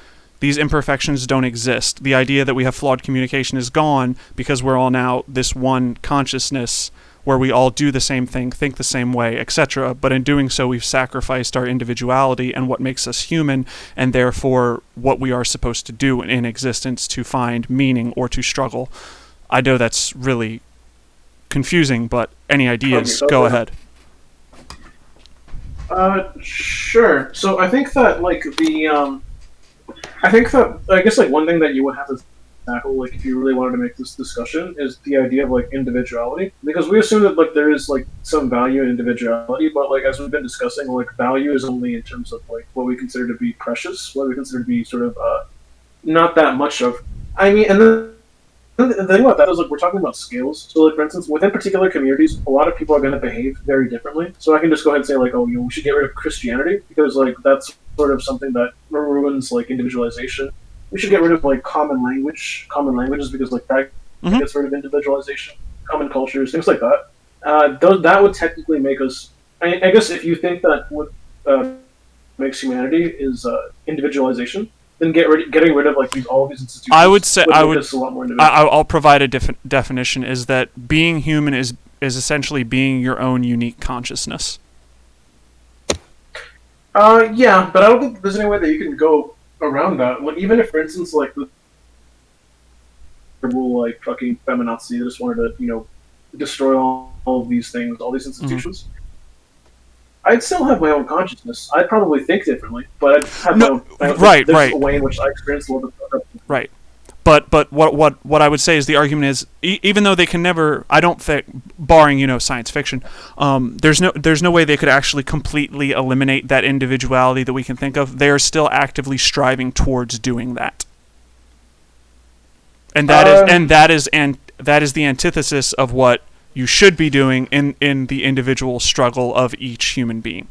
imperfections don't exist. The idea that we have flawed communication is gone because we're all now this one consciousness where we all do the same thing, think the same way, etc. But in doing so, we've sacrificed our individuality and what makes us human, and therefore what we are supposed to do in existence to find meaning or to struggle. I know that's really confusing, but any ideas? Okay. Go ahead. Sure. So I think that I guess like one thing that you would have to tackle, like if you really wanted to make this discussion, is the idea of like individuality, because we assume that like there is like some value in individuality, but like as we've been discussing, like value is only in terms of like what we consider to be precious, what we consider to be sort of not that much of. I mean, and then the thing about that is like we're talking about scales. So like for instance, within particular communities, a lot of people are going to behave very differently. So I can just go ahead and say like, oh, we should get rid of Christianity because like that's sort of something that ruins like individualization. We should get rid of like common languages because like that gets rid of individualization, common cultures, things like that. That would technically make us. I guess if you think that what makes humanity is individualization, then getting rid of like all of these institutions. I would say I'll provide a definition: is that being human is essentially being your own unique consciousness. Yeah, but I don't think there's any way that you can go around that. Like, even if, for instance, like the like fucking feminazi just wanted to, destroy all of these things, all these institutions, I'd still have my own consciousness. I'd probably think differently, but I'd have my own. Right. A way in which I experience a little bit. Right. But what I would say is the argument is even though they can never, I don't think, barring science fiction, there's no way they could actually completely eliminate that individuality that we can think of. They are still actively striving towards doing that, and that is the antithesis of what you should be doing in the individual struggle of each human being.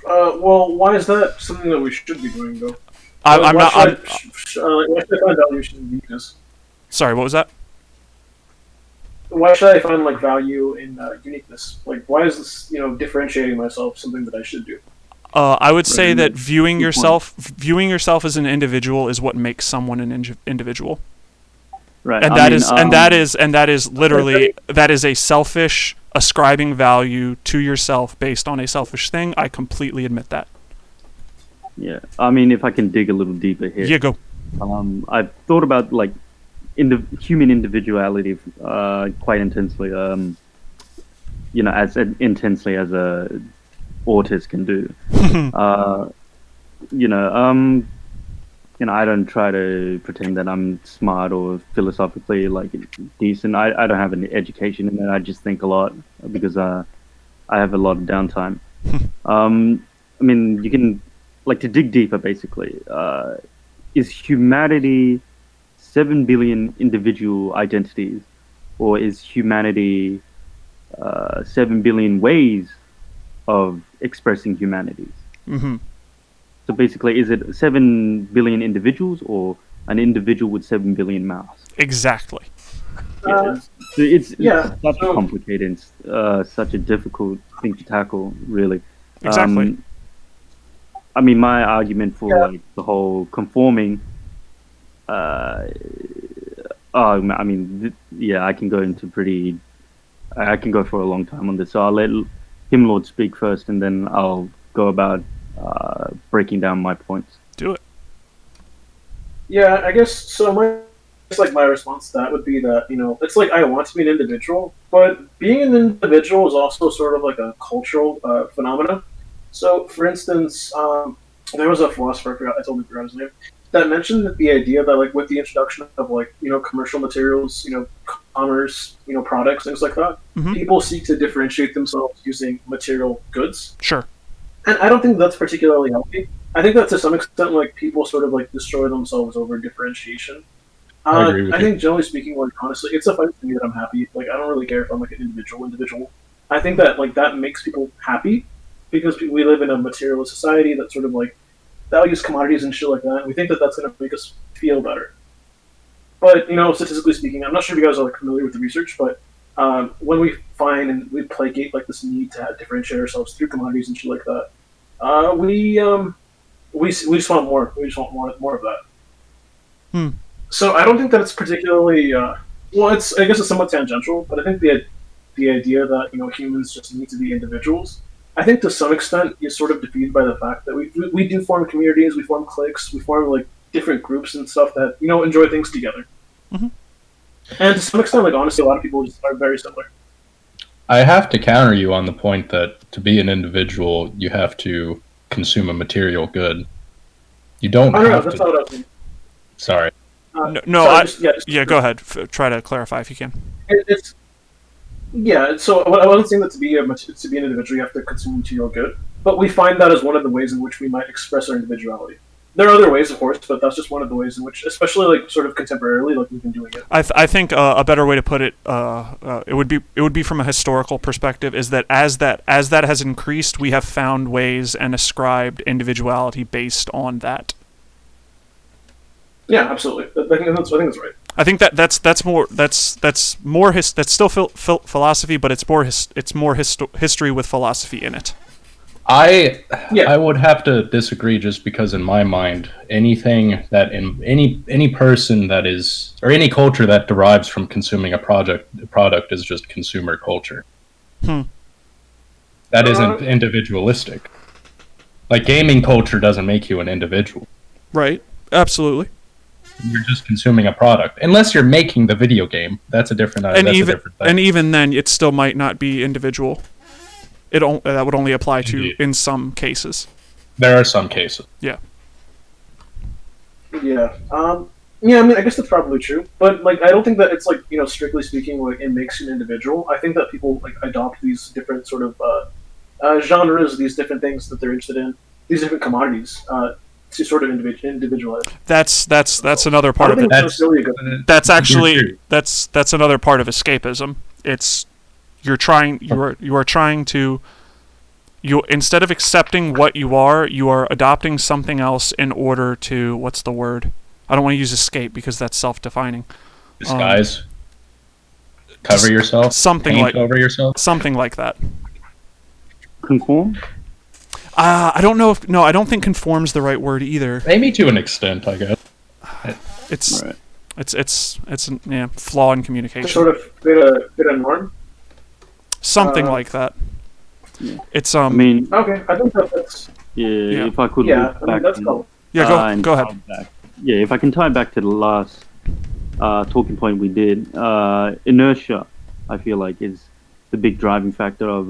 Well, why is that something that we should be doing though? Why should I find value in uniqueness? Sorry, what was that? Why should I find like value in uniqueness? Like, why is this differentiating myself something that I should do? I would say that viewing yourself as an individual is what makes someone an individual. Right. And that is literally a selfish ascribing value to yourself based on a selfish thing. I completely admit that. Yeah, I mean, if I can dig a little deeper here. Yeah, go. I've thought about like human individuality quite intensely. As intensely as a autist can do. I don't try to pretend that I'm smart or philosophically like decent. I don't have an education in it. I just think a lot because I have a lot of downtime. I mean, you can. Like, to dig deeper, basically, is humanity 7 billion individual identities, or is humanity 7 billion ways of expressing humanities? Mm-hmm. So basically, is it 7 billion individuals, or an individual with 7 billion mouths? Exactly. It's such a complicated, such a difficult thing to tackle, really. Exactly. I mean, my argument for like the whole conforming. I can go into I can go for a long time on this. So I'll let Himlord speak first, and then I'll go about breaking down my points. Do it. Yeah, I guess so. My response to that would be that it's like I want to be an individual, but being an individual is also sort of like a cultural phenomena. So, for instance, there was a philosopher I totally forgot his name that mentioned that the idea that like with the introduction of like commercial materials, commerce, products, things like that, Hmm. people seek to differentiate themselves using material goods. Sure. And I don't think that's particularly healthy. I think that to some extent, like people sort of like destroy themselves over differentiation. I agree with I you. think generally speaking, like honestly, it's a fun thing that I'm happy. Like I don't really care if I'm like an individual. I think that like that makes people happy because we live in a materialist society that sort of like values commodities and shit like that. And we think that that's going to make us feel better. But statistically speaking, I'm not sure if you guys are like familiar with the research, but when we find and we placate like this need to differentiate ourselves through commodities and shit like that, we just want more. We just want more of that. Hmm. So I don't think that it's particularly well. I guess it's somewhat tangential, but I think the idea that humans just need to be individuals. I think to some extent is sort of defeated by the fact that we do form communities, we form cliques, we form like different groups and stuff that enjoy things together. Hmm. And to some extent, like honestly, a lot of people just are very similar. I have to counter you on the point that to be an individual, you have to consume a material good. You don't I don't know. have That's to. not what I was saying. Sorry. No, So yeah, go ahead. Try to clarify if you can. it's yeah. So I wasn't saying that to be an individual, you have to consume material good, but we find that as one of the ways in which we might express our individuality. There are other ways, of course, but that's just one of the ways in which, especially like sort of contemporarily, like we've been doing it. I think a better way to put it, it would be from a historical perspective, is that as that has increased, we have found ways and ascribed individuality based on that. Yeah, absolutely. I think that's right. I think that's more that's still philosophy, but it's more history with philosophy in it. I Yeah. I would have to disagree just because in my mind, anything that in any person that is or any culture that derives from consuming a product is just consumer culture. Hmm. That isn't individualistic. Like gaming culture doesn't make you an individual. Right. Absolutely. You're just consuming a product. Unless you're making the video game, that's a different And that's a even different thing. and even then, it still might not be individual. That would only apply to Indeed. in some cases. There are some cases. Yeah. Yeah. Yeah. I mean, I guess that's probably true, but like, I don't think that it's like strictly speaking, like it makes you an individual. I think that people like adopt these different sort of genres, these different things that they're interested in, these different commodities, to sort of individualize. That's another I part don't of think it. that's really a good. That's actually that's another part of escapism. It's you are trying to instead of accepting what you are adopting something else in order to, what's the word? I don't want to use escape because that's self-defining. Disguise. Cover yourself. Something Paint like over yourself. something like that. Conform? I don't know if I don't think conform's the right word either. Maybe to an extent, I guess. It's Right. it's yeah, flaw in To communication. sort of fit a norm. Something like that. Yeah. It's I mean, Okay, I think that's yeah, if I could yeah. look I mean, back that's and- cool. yeah. and Go tie ahead. it back. Yeah, if I can tie it back to the last talking point we did, inertia, I feel like is the big driving factor of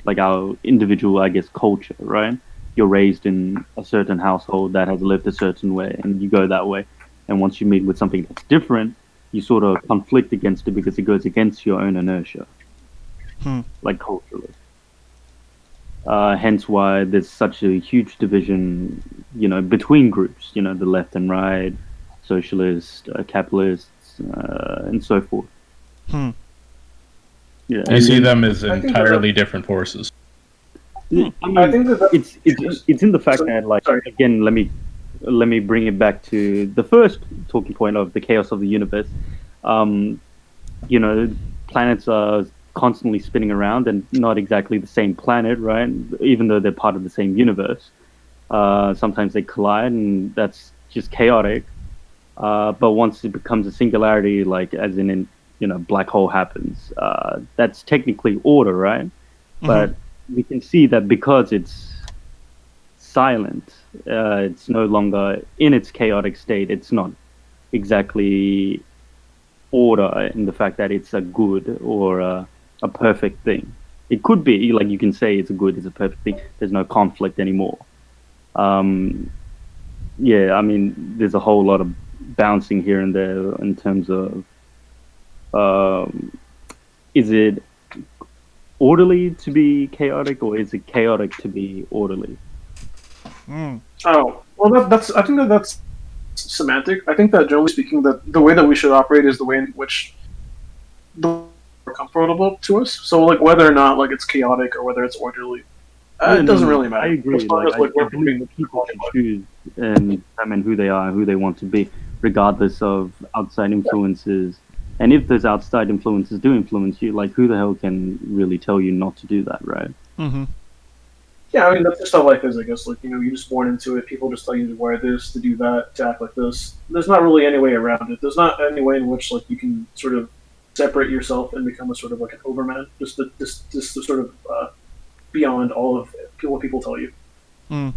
like our individual, I guess, culture, right? You're raised in a certain household that has lived a certain way, and you go that way. And once you meet with something that's different, you sort of conflict against it because it goes against your own inertia, like culturally. Hence why there's such a huge division, between groups, the left and right, socialists, capitalists, and so forth. Hmm. Yeah, You and see then- them as I think entirely different forces. I mean, I think that it's in the fact So- that, like, sorry. again, let me bring it back to the first talking point of the chaos of the universe. Planets are constantly spinning around and not exactly the same planet, right? Even though they're part of the same universe. Sometimes they collide, and that's just chaotic. But once it becomes a singularity, like as in black hole happens, that's technically order, right? But we can see that because it's silent. It's no longer in its chaotic state. It's not exactly order in the fact that it's a good or a perfect thing. It could be, like you can say it's a good, it's a perfect thing. There's no conflict anymore. Yeah, I mean, there's a whole lot of bouncing here and there in terms of is it orderly to be chaotic or is it chaotic to be orderly? Oh, well, that's. I think that's semantic. I think that generally speaking, that the way that we should operate is the way in which the are comfortable to us. So, like, whether or not like it's chaotic or whether it's orderly, it doesn't really matter. I agree. As long as, I we're believe being people can choose and determine who they are and who they want to be, regardless of outside influences. And if those outside influences do influence you, like, who the hell can really tell you not to do that, right? Mm-hmm. Yeah, I mean, that's just how life is, I guess. Like, you're just born into it. People just tell you to wear this, to do that, to act like this. There's not really any way around it. There's not any way in which, like, you can sort of separate yourself and become a sort of, like, an overman. Just to sort of beyond all of what people tell you. Mm.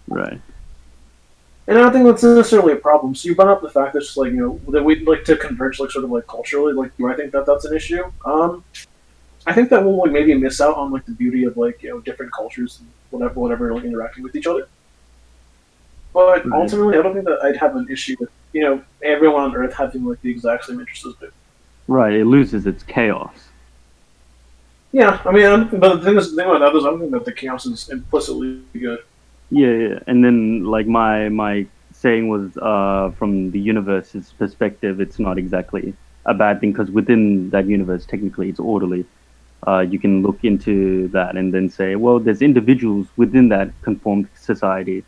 Right. And I don't think that's necessarily a problem. So you brought up the fact that, just, like, that we'd like to converge, like, sort of, like, culturally. Like, do I think that that's an issue? I think that we'll like maybe miss out on like the beauty of like different cultures and whatever like interacting with each other. But ultimately, I don't think that I'd have an issue with everyone on Earth having like the exact same interests as me. Right. It loses its chaos. Yeah, I mean, but the thing about that is, I don't think that the chaos is implicitly good. Yeah. And then like my saying was from the universe's perspective, it's not exactly a bad thing because within that universe, technically, it's orderly. You can look into that and then say, well, there's individuals within that conformed society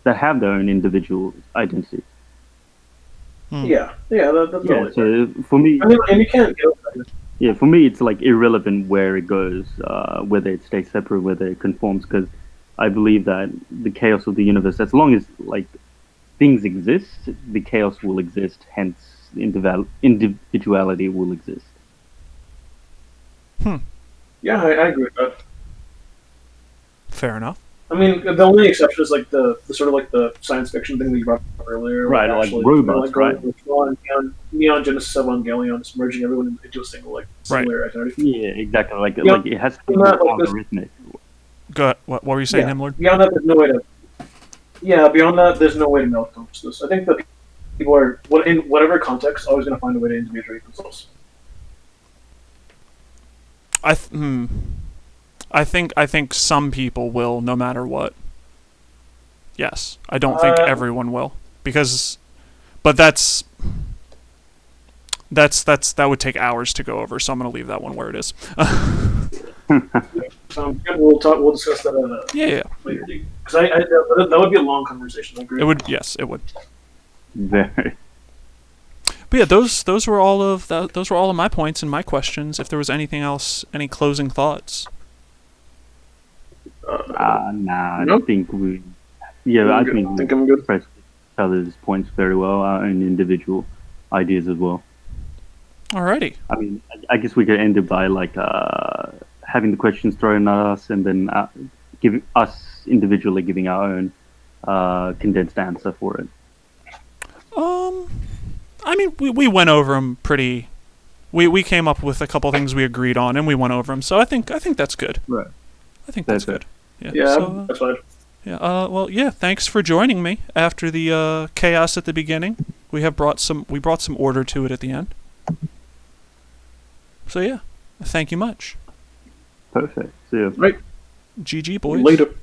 that have their own individual identity. Yeah, that's yeah. So for me, I mean, and you can't go. Yeah, for me, it's like irrelevant where it goes, whether it stays separate, whether it conforms, because I believe that the chaos of the universe, as long as like things exist, the chaos will exist. Hence, individuality will exist. Yeah, I agree with that. Fair enough. I mean, the only exception is like the sort of like the science fiction thing that you brought up earlier. Right, like robots, right? Neon Genesis Evangelion, just merging everyone into a singular identity. Yeah, exactly. Like it has to be algorithmic. Go ahead. What were you saying, Himlord? Beyond that, there's no way to. Yeah, beyond that, there's no way to melt consciousness. I think that people are, in whatever context, always going to find a way to individuate themselves. I think some people will, no matter what. Yes, I don't think everyone will, but that would take hours to go over. So I'm going to leave that one where it is. We'll discuss that. Later. Because that would be a long conversation. I agree. It would. Yes, it would. Very. But yeah, those were all of my points and my questions. If there was anything else, any closing thoughts? Nah, nope. I think we. Yeah, I think I'm good. Expressed each other's points very well, our own individual ideas as well. Alrighty. I mean, I guess we could end it by like having the questions thrown at us, and then giving us individually giving our own condensed answer for it. I mean, we went over them pretty. We came up with a couple things we agreed on, and we went over them. So I think that's good. Right. I think that's good. Yeah, so, that's fine. Yeah. Well, yeah. Thanks for joining me after the chaos at the beginning. We brought some order to it at the end. So yeah, thank you much. Perfect. See you. Right. GG, boys. Later.